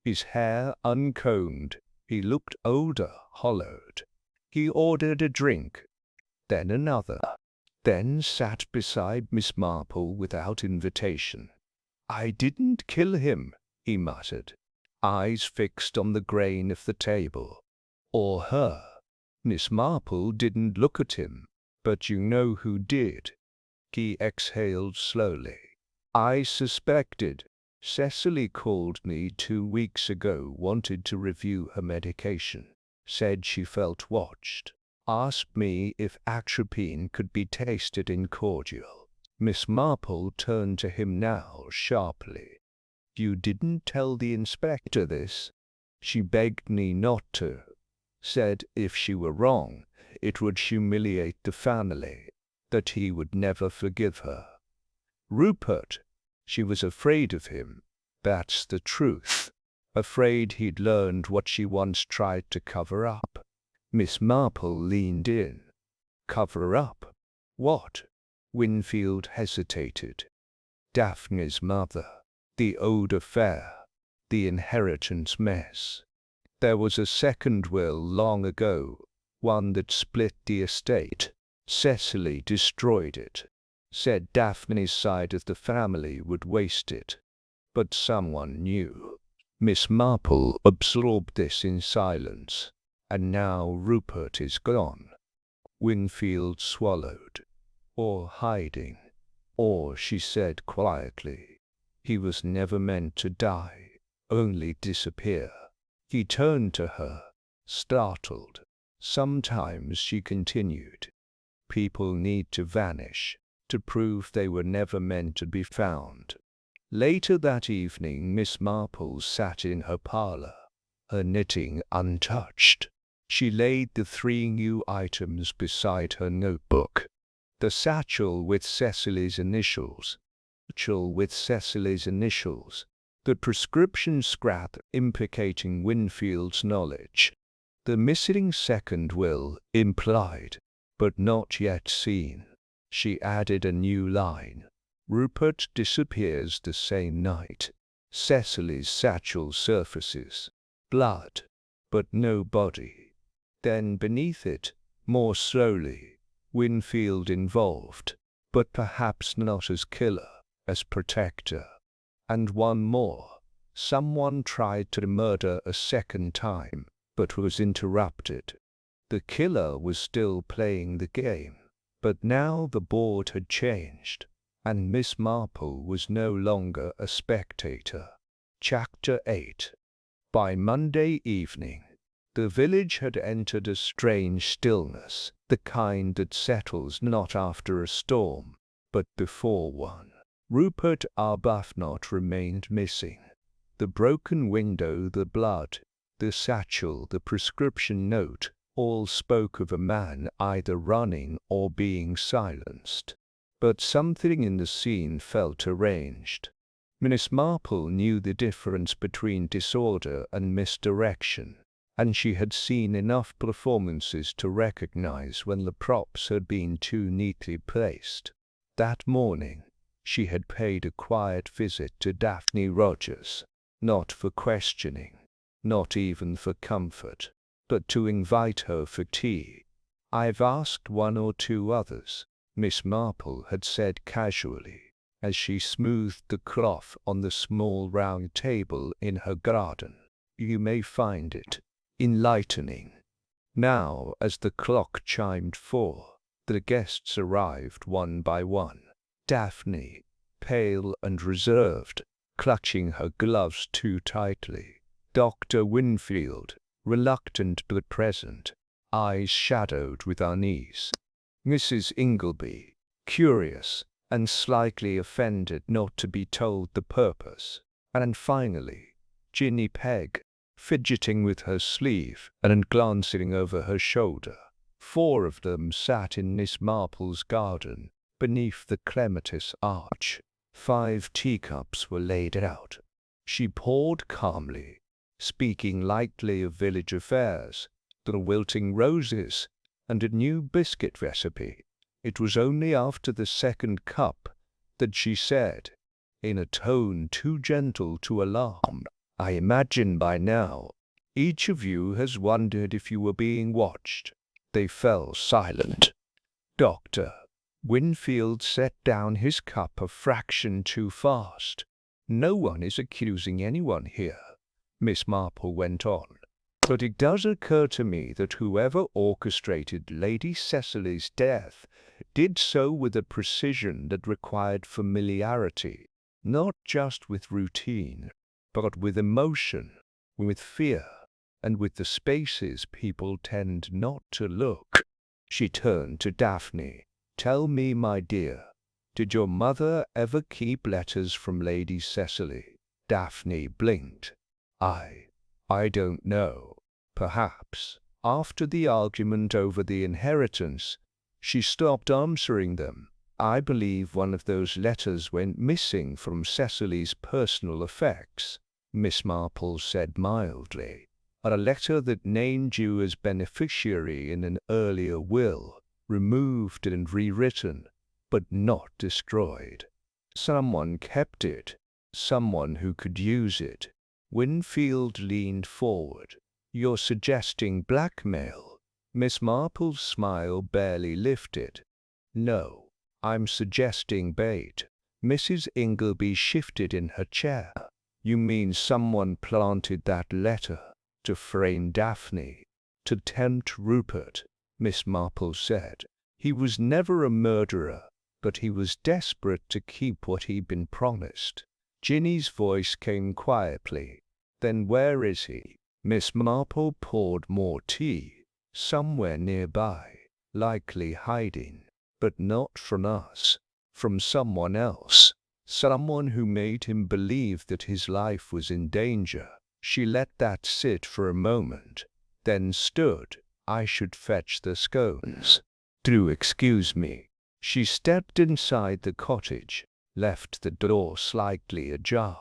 his hair uncombed. He looked older, hollowed. He ordered a drink, then another, then sat beside Miss Marple without invitation. "I didn't kill him," he muttered, eyes fixed on the grain of the table. "Or her. Miss Marple didn't look at him, but you know who did." He exhaled slowly. "I suspected. Cecily called me 2 weeks ago, wanted to review her medication. Said she felt watched. Asked me if atropine could be tasted in cordial." Miss Marple turned to him now sharply. "You didn't tell the inspector this?" "She begged me not to. Said if she were wrong, it would humiliate the family, that he would never forgive her. Rupert, she was afraid of him. That's the truth. Afraid he'd learned what she once tried to cover up." Miss Marple leaned in. "Cover up? What?" Winfield hesitated. "Daphne's mother. The old affair. The inheritance mess. There was a second will long ago, one that split the estate. Cecily destroyed it. Said Daphne's side of the family would waste it. But someone knew." Miss Marple absorbed this in silence. "And now Rupert is gone." Winfield swallowed. "Or hiding. Or," she said quietly, "he was never meant to die, only disappear." He turned to her, startled. "Sometimes," she continued, "people need to vanish, to prove they were never meant to be found." Later that evening, Miss Marple sat in her parlor, her knitting untouched. She laid the 3 new items beside her notebook. The satchel with Cecily's initials, the prescription scrap implicating Winfield's knowledge, the missing second will implied, but not yet seen. She added a new line. Rupert disappears the same night. Cecily's satchel surfaces. Blood, but no body. Then beneath it, more slowly, Winfield involved, but perhaps not as killer, as protector. And one more. Someone tried to murder a second time, but was interrupted. The killer was still playing the game, but now the board had changed, and Miss Marple was no longer a spectator. Chapter 8. By Monday evening, the village had entered a strange stillness, the kind that settles not after a storm, but before one. Rupert Arbuthnot remained missing. The broken window, the blood, the satchel, the prescription note, all spoke of a man either running or being silenced. But something in the scene felt arranged. Miss Marple knew the difference between disorder and misdirection, and she had seen enough performances to recognize when the props had been too neatly placed. That morning, she had paid a quiet visit to Daphne Rogers, not for questioning, not even for comfort, but to invite her for tea. "I've asked 1 or 2 others," Miss Marple had said casually, as she smoothed the cloth on the small round table in her garden. "You may find it enlightening." Now, as the clock chimed 4, the guests arrived one by one. Daphne, pale and reserved, clutching her gloves too tightly. Dr. Winfield, reluctant but present, eyes shadowed with unease. Mrs. Ingleby, curious and slightly offended not to be told the purpose. And finally, Ginny Pegg, fidgeting with her sleeve and glancing over her shoulder. 4 of them sat in Miss Marple's garden, beneath the clematis arch. 5 teacups were laid out. She poured calmly, speaking lightly of village affairs, the wilting roses, and a new biscuit recipe. It was only after the second cup that she said, in a tone too gentle to alarm, "I imagine by now, each of you has wondered if you were being watched." They fell silent. Dr. Winfield set down his cup a fraction too fast. No one is accusing anyone here, Miss Marple went on. But it does occur to me that whoever orchestrated Lady Cecily's death did so with a precision that required familiarity, not just with routine, but with emotion, with fear, and with the spaces people tend not to look. She turned to Daphne. Tell me, my dear, did your mother ever keep letters from Lady Cecily? Daphne blinked. I don't know. Perhaps, after the argument over the inheritance, she stopped answering them. I believe one of those letters went missing from Cecily's personal effects, Miss Marple said mildly. A letter that named you as beneficiary in an earlier will, removed and rewritten, but not destroyed. Someone kept it, someone who could use it. Winfield leaned forward. You're suggesting blackmail? Miss Marple's smile barely lifted. No, I'm suggesting bait. Mrs. Ingleby shifted in her chair. You mean someone planted that letter to frame Daphne, to tempt Rupert? Miss Marple said. He was never a murderer, but he was desperate to keep what he'd been promised. Ginny's voice came quietly. Then where is he? Miss Marple poured more tea. Somewhere nearby, likely hiding, but not from us, from someone else, someone who made him believe that his life was in danger. She let that sit for a moment, then stood. I should fetch the scones. Do excuse me. She stepped inside the cottage, left the door slightly ajar,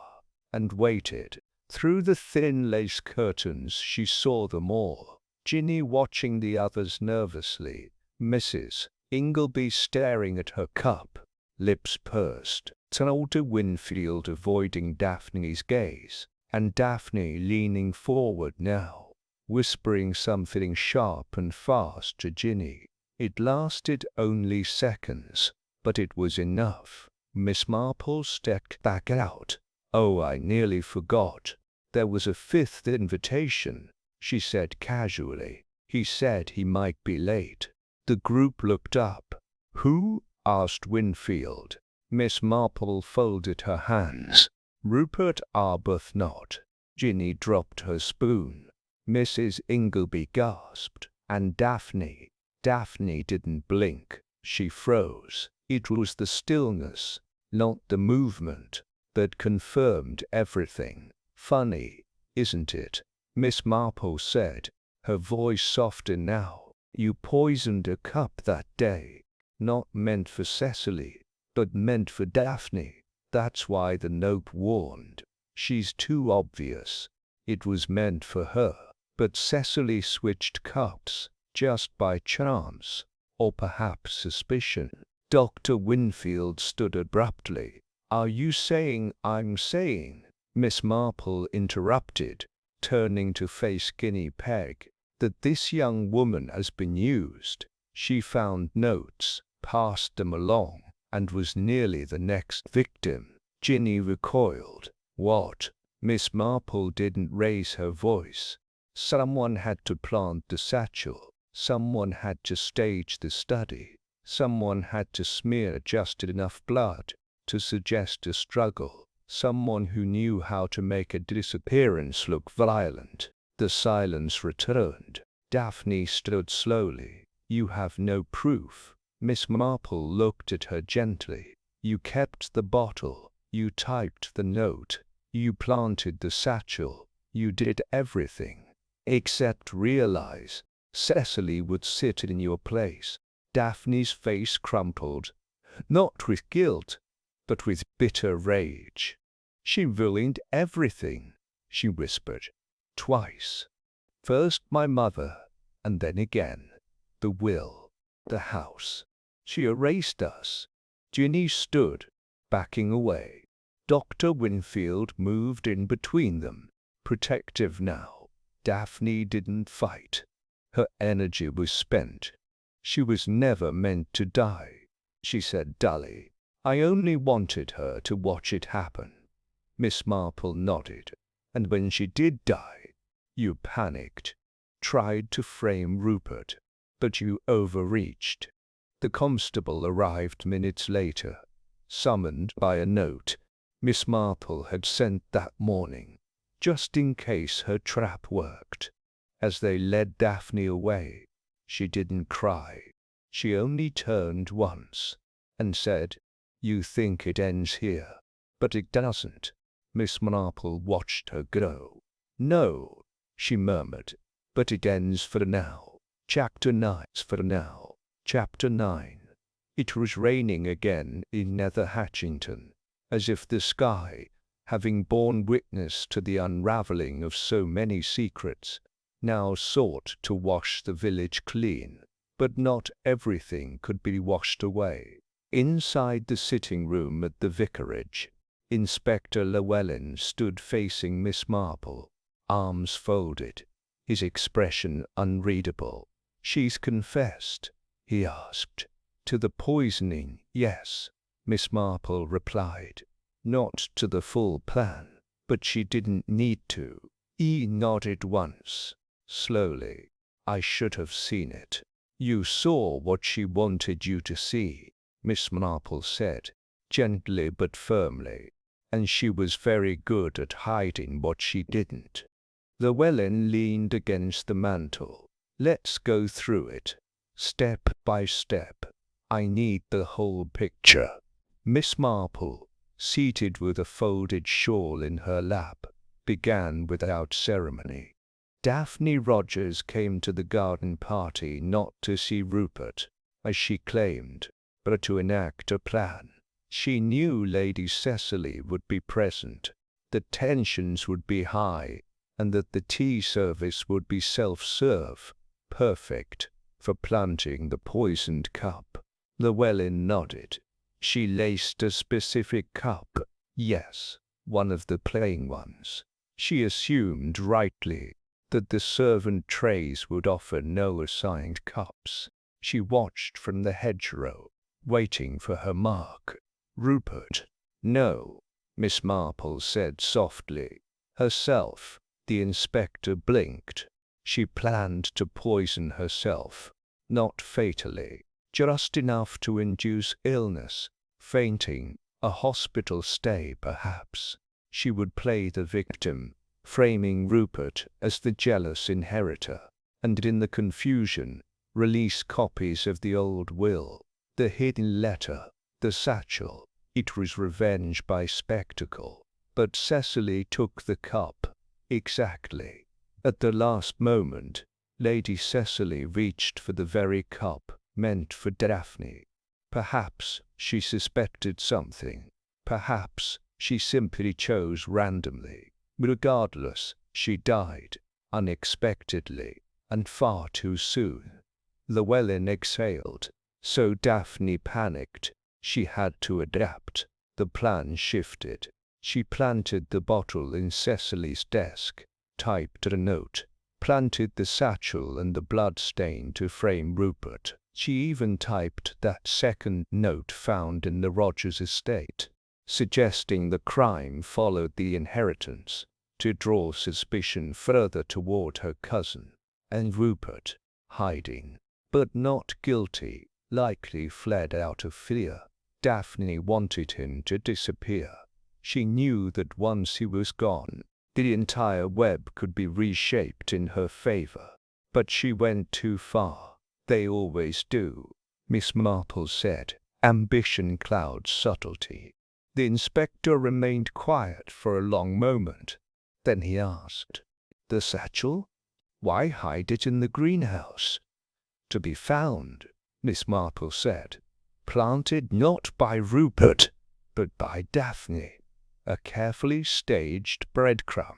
and waited. Through the thin lace curtains she saw them all, Ginny watching the others nervously, Mrs. Ingleby staring at her cup, lips pursed, Dr. Winfield avoiding Daphne's gaze, and Daphne leaning forward now, whispering something sharp and fast to Ginny. It lasted only seconds, but it was enough. Miss Marple stepped back out. Oh, I nearly forgot. There was a fifth invitation, she said casually. He said he might be late. The group looked up. Who? Asked Winfield. Miss Marple folded her hands. Rupert Arbuthnot. Ginny dropped her spoon. Mrs. Ingleby gasped. And Daphne. Daphne didn't blink. She froze. It was the stillness, not the movement, that confirmed everything. Funny, isn't it? Miss Marple said, her voice softer now. You poisoned a cup that day. Not meant for Cecily, but meant for Daphne. That's why the note warned. She's too obvious. It was meant for her. But Cecily switched cups, just by chance, or perhaps suspicion. Dr. Winfield stood abruptly. Are you saying I'm saying? Miss Marple interrupted, turning to face Guinea Peg, that this young woman has been used. She found notes, passed them along, and was nearly the next victim. Ginny recoiled. What? Miss Marple didn't raise her voice. Someone had to plant the satchel. Someone had to stage the study. Someone had to smear just enough blood to suggest a struggle. Someone who knew how to make a disappearance look violent. The silence returned. Daphne stood slowly. You have no proof. Miss Marple looked at her gently. You kept the bottle. You typed the note. You planted the satchel. You did everything. Except realize Cecily would sit in your place. Daphne's face crumpled, not with guilt, but with bitter rage. She ruined everything, she whispered. Twice. First my mother, and then again. The will, the house. She erased us. Ginny stood, backing away. Dr. Winfield moved in between them, protective now. Daphne didn't fight. Her energy was spent. She was never meant to die, she said dully. I only wanted her to watch it happen. Miss Marple nodded. And when she did die, you panicked, tried to frame Rupert, but you overreached. The constable arrived minutes later, summoned by a note Miss Marple had sent that morning, just in case her trap worked. As they led Daphne away, she didn't cry. She only turned once and said, "You think it ends here, but it doesn't." Miss Marple watched her go. "No," she murmured, "but it ends for now. Chapter 9 for now." Chapter 9. It was raining again in Nether Hatchington, as if the sky, having borne witness to the unraveling of so many secrets, now sought to wash the village clean. But not everything could be washed away. Inside the sitting room at the vicarage, Inspector Llewellyn stood facing Miss Marple, arms folded, his expression unreadable. "She's confessed?" he asked. "To the poisoning, yes," Miss Marple replied. "Not to the full plan, but she didn't need to." He nodded once, slowly. "I should have seen it." "You saw what she wanted you to see," Miss Marple said, gently but firmly, "and she was very good at hiding what she didn't." Llewellyn leaned against the mantel. "Let's go through it, step by step. I need the whole picture." Miss Marple, seated with a folded shawl in her lap, began without ceremony. Daphne Rogers came to the garden party not to see Rupert, as she claimed, but to enact a plan. She knew Lady Cecily would be present, that tensions would be high, and that the tea service would be self-serve, perfect for planting the poisoned cup. Llewellyn nodded. "She laced a specific cup." "Yes, one of the plain ones." She assumed rightly that the servant trays would offer no assigned cups. She watched from the hedgerow, waiting for her mark. "Rupert?" "No," Miss Marple said softly. "Herself." The inspector blinked. She planned to poison herself, not fatally, just enough to induce illness, fainting, a hospital stay perhaps. She would play the victim, framing Rupert as the jealous inheritor, and in the confusion, release copies of the old will, the hidden letter, the satchel. It was revenge by spectacle. But Cecily took the cup. Exactly. At the last moment, Lady Cecily reached for the very cup meant for Daphne. Perhaps she suspected something. Perhaps she simply chose randomly. Regardless, she died, unexpectedly, and far too soon. Llewellyn exhaled. So Daphne panicked. She had to adapt. The plan shifted. She planted the bottle in Cecily's desk, typed a note, planted the satchel and the blood stain to frame Rupert. She even typed that second note found in the Rogers estate, suggesting the crime followed the inheritance, to draw suspicion further toward her cousin. And Rupert, hiding, but not guilty, likely fled out of fear. Daphne wanted him to disappear. She knew that once he was gone, the entire web could be reshaped in her favor. But she went too far. "They always do," Miss Marple said. "Ambition clouds subtlety." The inspector remained quiet for a long moment. Then he asked, "The satchel? Why hide it in the greenhouse?" "To be found," Miss Marple said. "Planted not by Rupert, but by Daphne. A carefully staged breadcrumb.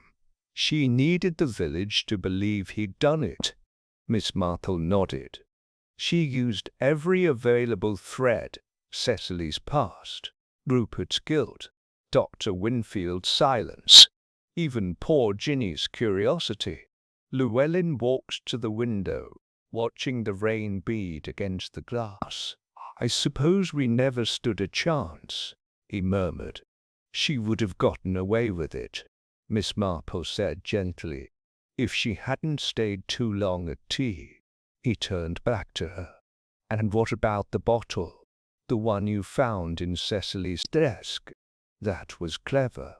She needed the village to believe he'd done it." Miss Marple nodded. "She used every available thread. Cecily's past, Rupert's guilt, Dr. Winfield's silence, even poor Ginny's curiosity." Llewellyn walked to the window, watching the rain bead against the glass. "I suppose we never stood a chance," he murmured. She would have gotten away with it, Miss Marple said gently, if she hadn't stayed too long at tea. He turned back to her. And what about the bottle? The one you found in Cecily's desk? That was clever.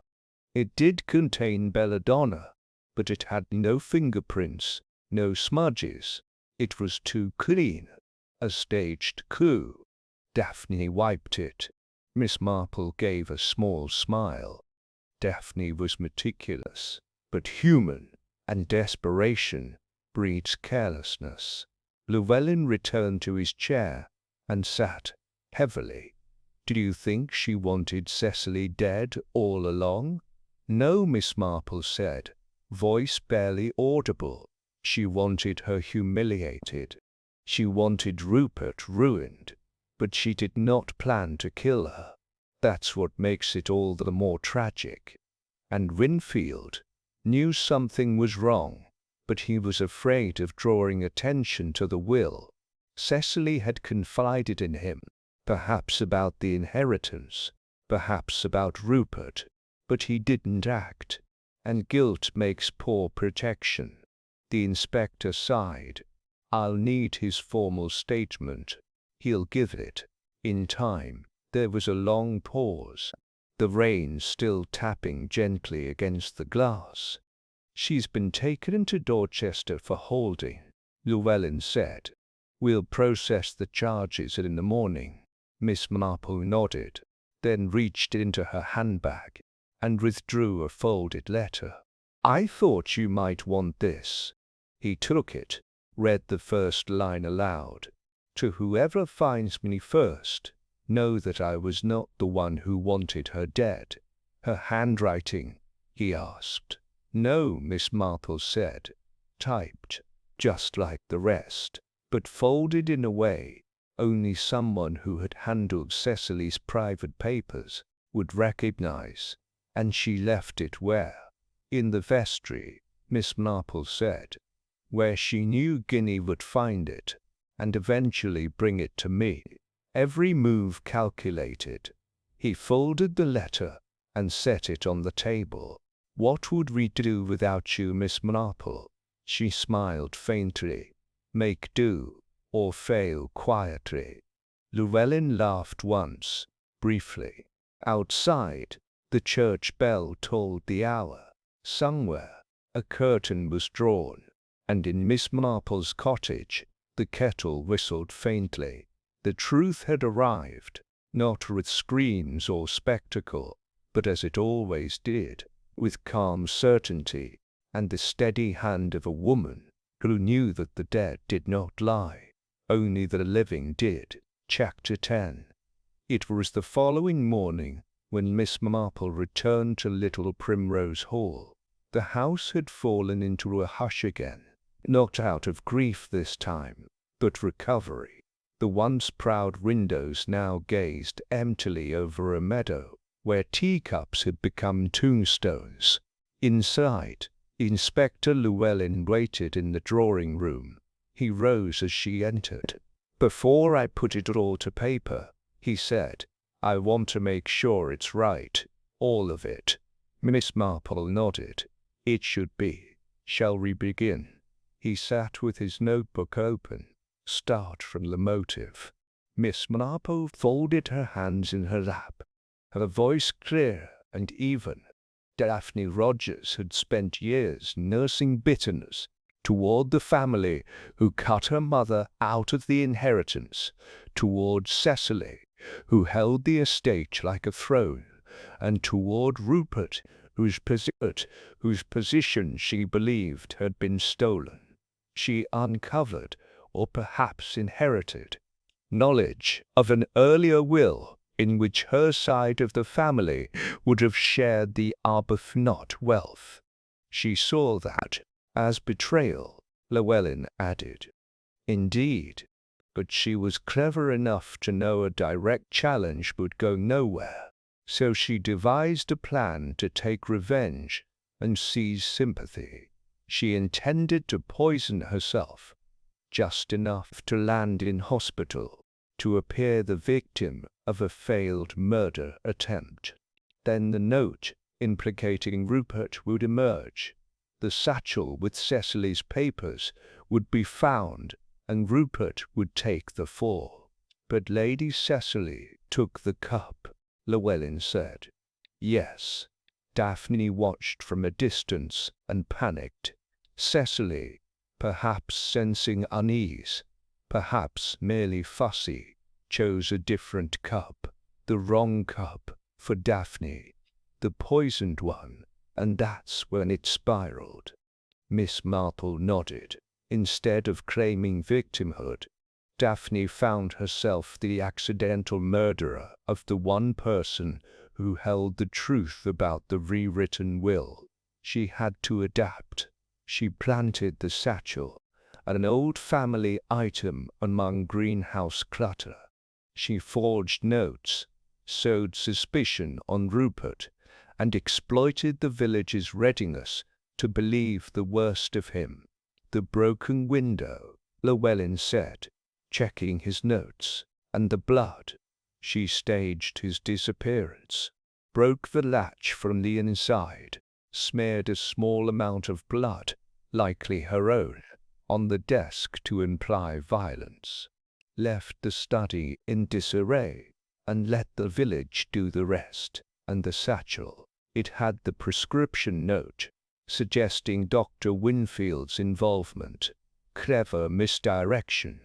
It did contain belladonna, but it had no fingerprints, no smudges. It was too clean. A staged coup. Daphne wiped it. Miss Marple gave a small smile. Daphne was meticulous, but human, and desperation breeds carelessness. Llewellyn returned to his chair and sat heavily. Do you think she wanted Cecily dead all along? No, Miss Marple said, voice barely audible. She wanted her humiliated. She wanted Rupert ruined, but she did not plan to kill her. That's what makes it all the more tragic. And Winfield knew something was wrong, but he was afraid of drawing attention to the will. Cecily had confided in him, perhaps about the inheritance, perhaps about Rupert, but he didn't act, and guilt makes poor protection. The inspector sighed. I'll need his formal statement. He'll give it. In time. There was a long pause, the rain still tapping gently against the glass. She's been taken into Dorchester for holding, Llewellyn said. We'll process the charges in the morning. Miss Marple nodded, then reached into her handbag and withdrew a folded letter. I thought you might want this. He took it, read the first line aloud. To whoever finds me first, know that I was not the one who wanted her dead. Her handwriting, he asked. No, Miss Marple said. Typed, just like the rest, but folded in a way only someone who had handled Cecily's private papers would recognize. And she left it where? In the vestry, Miss Marple said, where she knew Guinea would find it, and eventually bring it to me. Every move calculated. He folded the letter and set it on the table. What would we do without you, Miss Marple? She smiled faintly. Make do, or fail quietly. Llewellyn laughed once, briefly. Outside, the church bell tolled the hour. Somewhere, a curtain was drawn, and in Miss Marple's cottage, the kettle whistled faintly. The truth had arrived, not with screams or spectacle, but as it always did, with calm certainty, and the steady hand of a woman who knew that the dead did not lie, only the living did. Chapter 10. It was the following morning when Miss Marple returned to Little Primrose Hall. The house had fallen into a hush again, not out of grief this time, but recovery. The once proud windows now gazed emptily over a meadow, where teacups had become tombstones. Inside, Inspector Llewellyn waited in the drawing-room. He rose as she entered. Before I put it all to paper, he said, I want to make sure it's right, all of it. Miss Marple nodded. It should be. Shall we begin? He sat with his notebook open. Start from the motive. Miss Marple folded her hands in her lap, her voice clear and even. Daphne Rogers had spent years nursing bitterness toward the family who cut her mother out of the inheritance, toward Cecily, who held the estate like a throne, and toward Rupert, whose position she believed had been stolen. She uncovered, or perhaps inherited, knowledge of an earlier will in which her side of the family would have shared the Arbuthnot wealth. She saw that as betrayal, Llewellyn added. Indeed, but she was clever enough to know a direct challenge would go nowhere, so she devised a plan to take revenge and seize sympathy. She intended to poison herself, just enough to land in hospital, to appear the victim of a failed murder attempt. Then the note implicating Rupert would emerge. The satchel with Cecily's papers would be found, and Rupert would take the fall. But Lady Cecily took the cup, Llewellyn said. Yes. Daphne watched from a distance and panicked. Cecily, perhaps sensing unease, perhaps merely fussy, chose a different cup, the wrong cup for Daphne, the poisoned one, and that's when it spiraled. Miss Marple nodded. Instead of claiming victimhood, Daphne found herself the accidental murderer of the one person who held the truth about the rewritten will. She had to adapt. She planted the satchel, an old family item among greenhouse clutter. She forged notes, sowed suspicion on Rupert, and exploited the village's readiness to believe the worst of him. The broken window, Llewellyn said, checking his notes, and the blood. She staged his disappearance, broke the latch from the inside, smeared a small amount of blood, likely her own, on the desk to imply violence, left the study in disarray, and let the village do the rest. And the satchel, it had the prescription note, suggesting Dr. Winfield's involvement. Clever misdirection.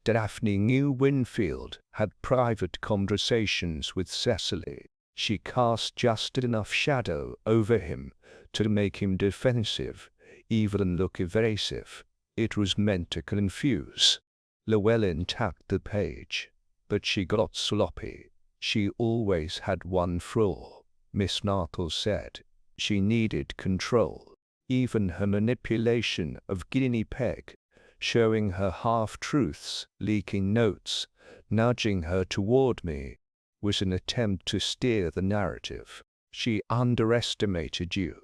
Daphne knew Winfield had private conversations with Cecily. She cast just enough shadow over him to make him defensive, even look evasive. It was meant to confuse. Llewellyn tapped the page, but she got sloppy. She always had one flaw, Miss Marple said. She needed control. Even her manipulation of Guinea Peg, showing her half-truths, leaking notes, nudging her toward me, was an attempt to steer the narrative. She underestimated you.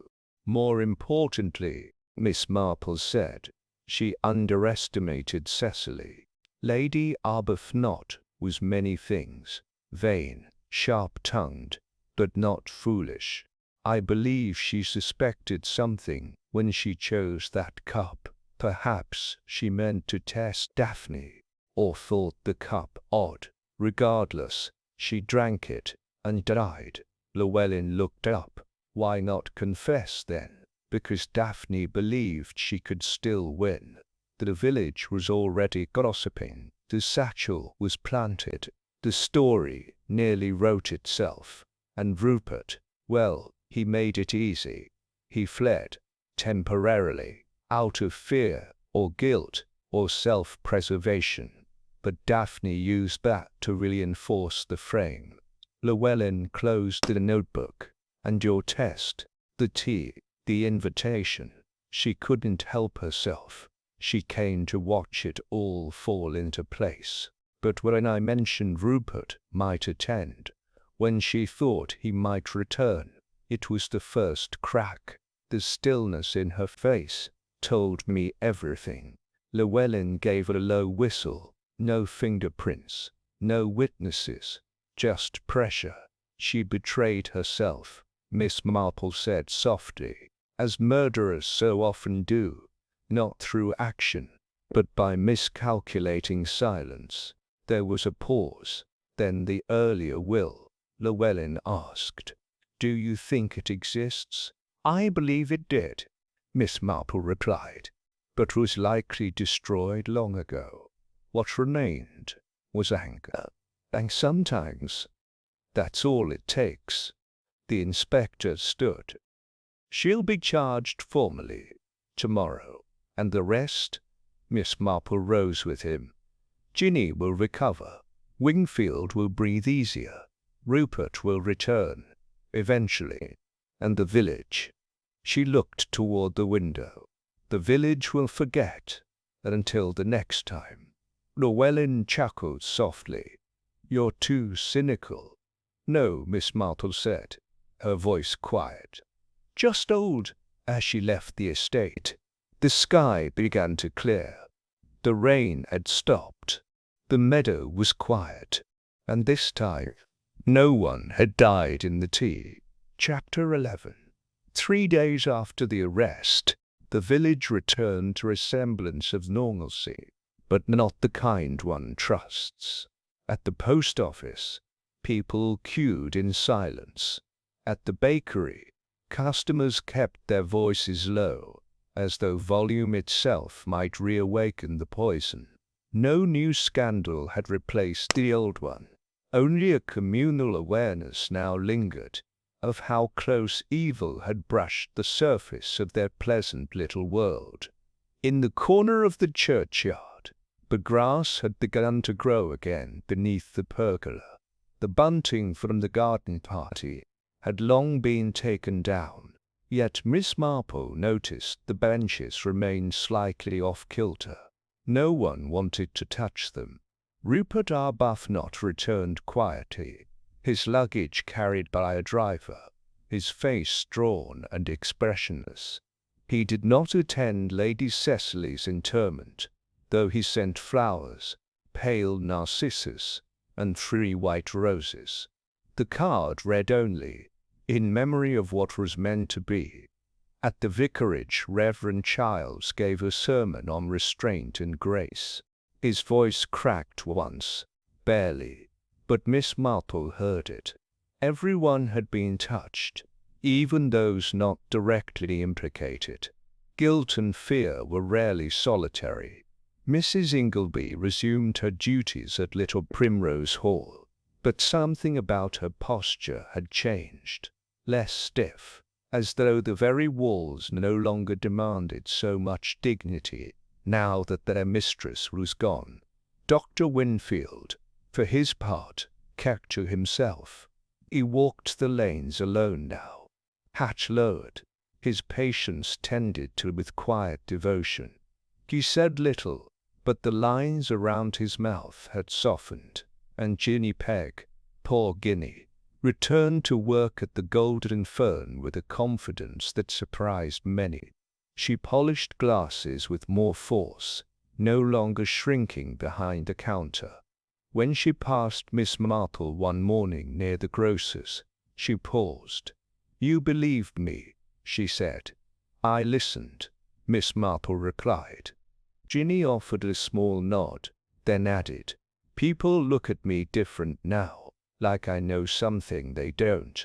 More importantly, Miss Marple said, she underestimated Cecily. Lady Arbuthnot was many things. Vain, sharp-tongued, but not foolish. I believe she suspected something when she chose that cup. Perhaps she meant to test Daphne, or thought the cup odd. Regardless, she drank it and died. Llewellyn looked up. Why not confess then? Because Daphne believed she could still win. The village was already gossiping. The satchel was planted. The story nearly wrote itself. And Rupert, well, he made it easy. He fled, temporarily, out of fear, or guilt, or self-preservation. But Daphne used that to reinforce the frame. Llewellyn closed the notebook. And your test, the tea, the invitation. She couldn't help herself. She came to watch it all fall into place. But when I mentioned Rupert might attend, when she thought he might return, it was the first crack. The stillness in her face told me everything. Llewellyn gave a low whistle. No fingerprints, no witnesses, just pressure. She betrayed herself, Miss Marple said softly, as murderers so often do, not through action, but by miscalculating silence. There was a pause. Then the earlier will, Llewellyn asked. Do you think it exists? I believe it did, Miss Marple replied, but was likely destroyed long ago. What remained was anger. And sometimes that's all it takes. The inspector stood. She'll be charged formally tomorrow. And the rest? Miss Marple rose with him. Ginny will recover. Wingfield will breathe easier. Rupert will return, eventually. And the village. She looked toward the window. The village will forget. And until the next time. Llewellyn chuckled softly. You're too cynical. No, Miss Marple said, her voice quiet. Just old. As she left the estate, the sky began to clear. The rain had stopped. The meadow was quiet. And this time, no one had died in the tea. Chapter 11. 3 days after the arrest, the village returned to a semblance of normalcy, but not the kind one trusts. At the post office, people queued in silence. At the bakery, customers kept their voices low, as though volume itself might reawaken the poison. No new scandal had replaced the old one. Only a communal awareness now lingered of how close evil had brushed the surface of their pleasant little world. In the corner of the churchyard, the grass had begun to grow again beneath the pergola. The bunting from the garden party had long been taken down, yet Miss Marple noticed the benches remained slightly off-kilter. No one wanted to touch them. Rupert Arbuthnot returned quietly, his luggage carried by a driver, his face drawn and expressionless. He did not attend Lady Cecily's interment, though he sent flowers, pale narcissus, and 3 white roses. The card read only, "In memory of what was meant to be." At the vicarage, Reverend Childs gave a sermon on restraint and grace. His voice cracked once, barely, but Miss Marple heard it. Everyone had been touched, even those not directly implicated. Guilt and fear were rarely solitary. Mrs. Ingleby resumed her duties at Little Primrose Hall, but something about her posture had changed. Less stiff, as though the very walls no longer demanded so much dignity, now that their mistress was gone. Dr. Winfield, for his part, kept to himself. He walked the lanes alone now, hat lowered, his patients tended to with quiet devotion. He said little, but the lines around his mouth had softened, and Ginny Pegg, poor Guinea, returned to work at the Golden Fern with a confidence that surprised many. She polished glasses with more force, no longer shrinking behind a counter. When she passed Miss Marple one morning near the grocer's, she paused. "You believed me," she said. "I listened," Miss Marple replied. Ginny offered a small nod, then added, "People look at me different now, like I know something they don't."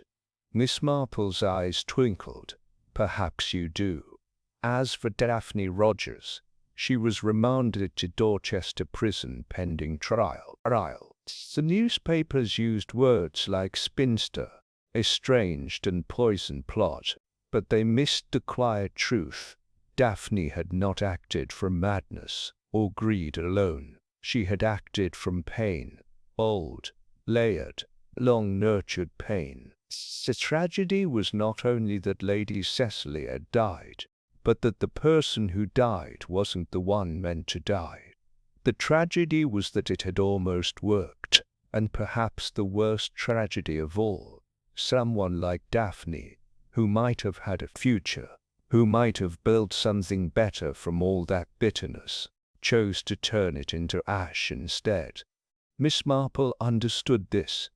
Miss Marple's eyes twinkled. "Perhaps you do." As for Daphne Rogers, she was remanded to Dorchester Prison pending trial. The newspapers used words like spinster, estranged, and poison plot, but they missed the quiet truth. Daphne had not acted from madness or greed alone. She had acted from pain, old, layered, long-nurtured pain. The tragedy was not only that Lady Cecily had died, but that the person who died wasn't the one meant to die. The tragedy was that it had almost worked, and perhaps the worst tragedy of all, someone like Daphne, who might have had a future, who might have built something better from all that bitterness, chose to turn it into ash instead. Miss Marple understood this.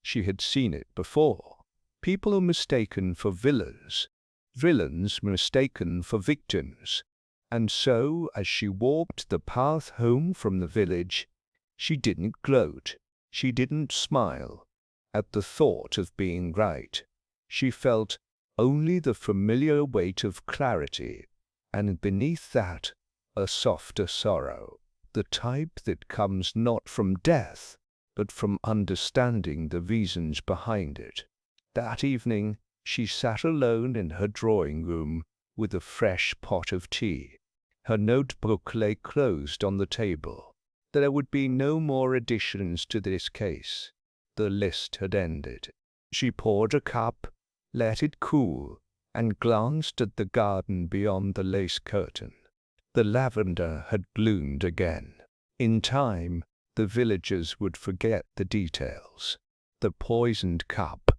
She had seen it before. People mistaken for villains, villains mistaken for victims. And so, as she walked the path home from the village, she didn't gloat, she didn't smile at the thought of being right. She felt only the familiar weight of clarity, and beneath that, a softer sorrow, the type that comes not from death, but from understanding the reasons behind it. That evening, she sat alone in her drawing-room with a fresh pot of tea. Her notebook lay closed on the table. There would be no more additions to this case. The list had ended. She poured a cup, let it cool, and glanced at the garden beyond the lace curtain. The lavender had bloomed again. In time, the villagers would forget the details. The poisoned cup,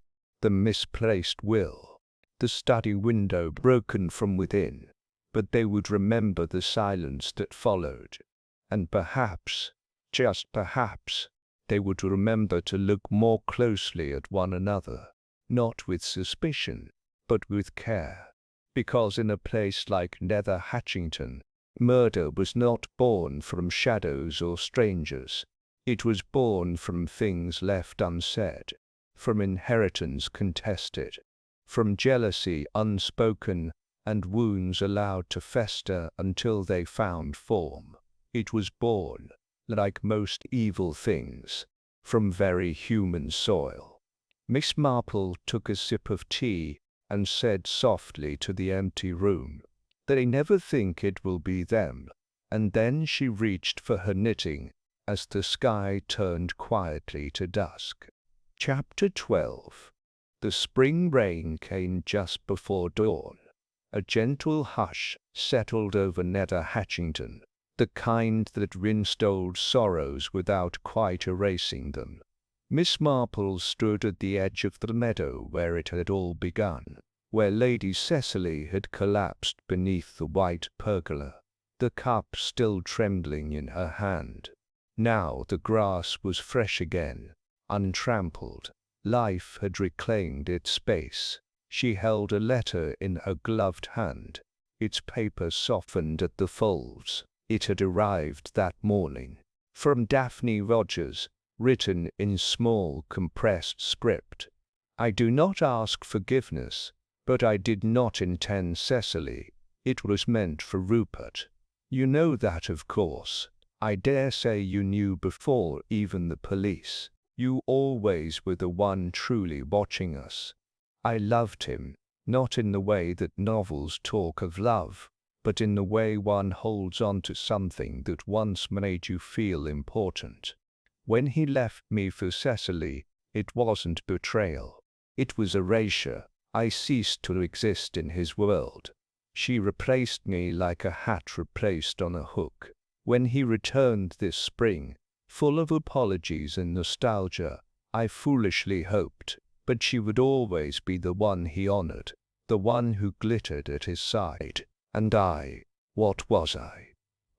the misplaced will, the study window broken from within, but they would remember the silence that followed, and perhaps, just perhaps, they would remember to look more closely at one another. not with suspicion, but with care. Because in a place like Nether Hatchington, murder was not born from shadows or strangers. It was born from things left unsaid, from inheritance contested, from jealousy unspoken, and wounds allowed to fester until they found form. It was born, like most evil things, from very human soil. Miss Marple took a sip of tea and said softly to the empty room, "They never think it will be them," and then she reached for her knitting as the sky turned quietly to dusk. Chapter 12. The spring rain came just before dawn. A gentle hush settled over Nether Hatchington, the kind that rinsed old sorrows without quite erasing them. Miss Marple stood at the edge of the meadow where it had all begun, where Lady Cecily had collapsed beneath the white pergola, the cup still trembling in her hand. Now the grass was fresh again, untrampled. Life had reclaimed its space. She held a letter in her gloved hand, its paper softened at the folds. It had arrived that morning, from Daphne Rogers, written in small compressed script. "I do not ask forgiveness, but I did not intend Cecily. It was meant for Rupert. You know that, of course. I dare say you knew before even the police. You always were the one truly watching us. I loved him, not in the way that novels talk of love, but in the way one holds on to something that once made you feel important. When he left me for Cecily, it wasn't betrayal. It was erasure. I ceased to exist in his world. She replaced me like a hat replaced on a hook. When he returned this spring, full of apologies and nostalgia, I foolishly hoped, but she would always be the one he honored, the one who glittered at his side. And I, what was I?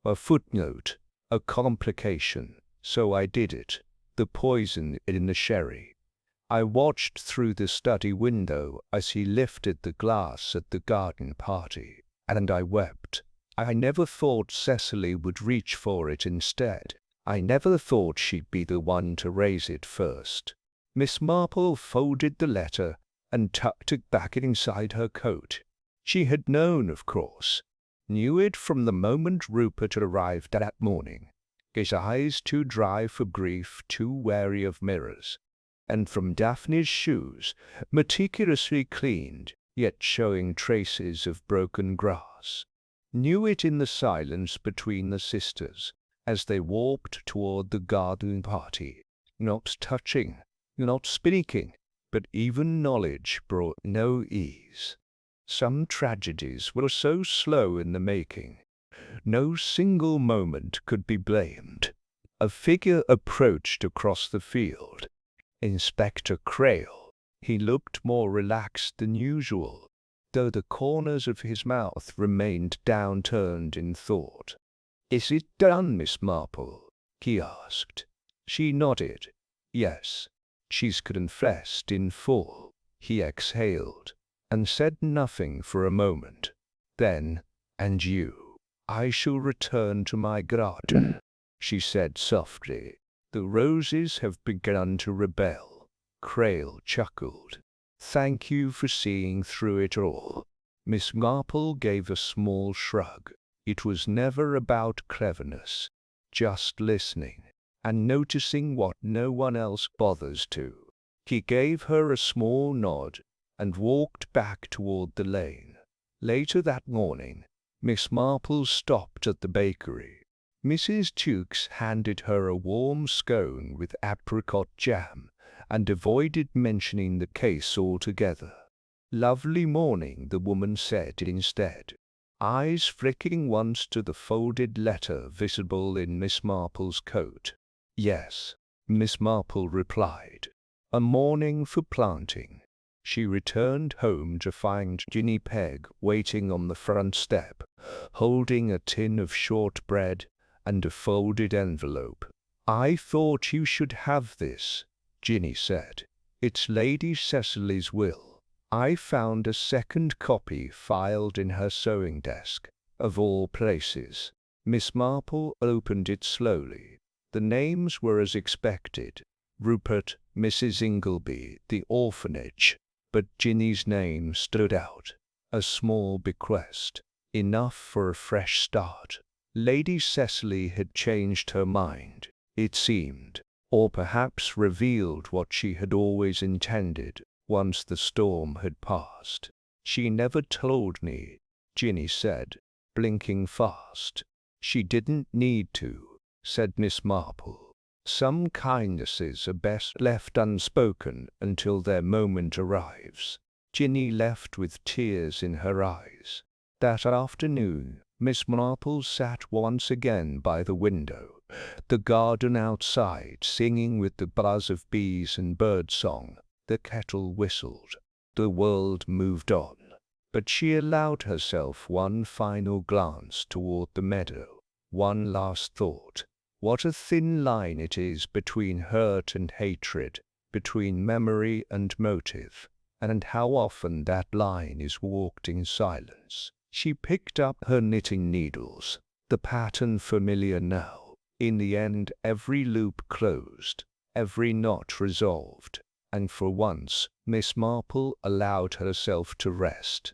A footnote, a complication. So I did it. The poison in the sherry. I watched through the study window as he lifted the glass at the garden party, and I wept. I never thought Cecily would reach for it instead. I never thought she'd be the one to raise it first." Miss Marple folded the letter and tucked it back inside her coat. She had known, of course, knew it from the moment Rupert arrived that morning, his eyes too dry for grief, too wary of mirrors, and from Daphne's shoes, meticulously cleaned, yet showing traces of broken grass. Knew it in the silence between the sisters, as they walked toward the garden party, not touching, not speaking, but even knowledge brought no ease. Some tragedies were so slow in the making. No single moment could be blamed. A figure approached across the field. Inspector Crail. He looked more relaxed than usual, though the corners of his mouth remained downturned in thought. "Is it done, Miss Marple?" he asked. She nodded. "Yes, she's confessed in full." He exhaled, and said nothing for a moment. Then, "And you?" "I shall return to my garden," she said softly. "The roses have begun to rebel." Crail chuckled. "Thank you for seeing through it all." Miss Marple gave a small shrug. It was never about cleverness, just listening, and noticing what no one else bothers to. He gave her a small nod, and walked back toward the lane. Later that morning, Miss Marple stopped at the bakery. Mrs. Tukes handed her a warm scone with apricot jam, and avoided mentioning the case altogether. "Lovely morning," the woman said instead, eyes flicking once to the folded letter visible in Miss Marple's coat. "Yes," Miss Marple replied. "A morning for planting." She returned home to find Ginny Peg waiting on the front step, holding a tin of shortbread and a folded envelope. "I thought you should have this," Ginny said. It's Lady Cecily's will. I found a second copy filed in her sewing desk, of all places. Miss Marple opened it slowly. The names were as expected. Rupert, Mrs. Ingleby, the orphanage. But Ginny's name stood out. A small bequest. Enough for a fresh start. Lady Cecily had changed her mind, it seemed, or perhaps revealed what she had always intended once the storm had passed. She never told me, Ginny said, blinking fast. She didn't need to, said Miss Marple. Some kindnesses are best left unspoken until their moment arrives. Ginny left with tears in her eyes. That afternoon, Miss Marple sat once again by the window, the garden outside singing with the buzz of bees and birdsong. The kettle whistled. The world moved on. But she allowed herself one final glance toward the meadow, one last thought. What a thin line it is between hurt and hatred, between memory and motive, and how often that line is walked in silence. She picked up her knitting needles, the pattern familiar now. In the end, every loop closed, every knot resolved, and for once Miss Marple allowed herself to rest.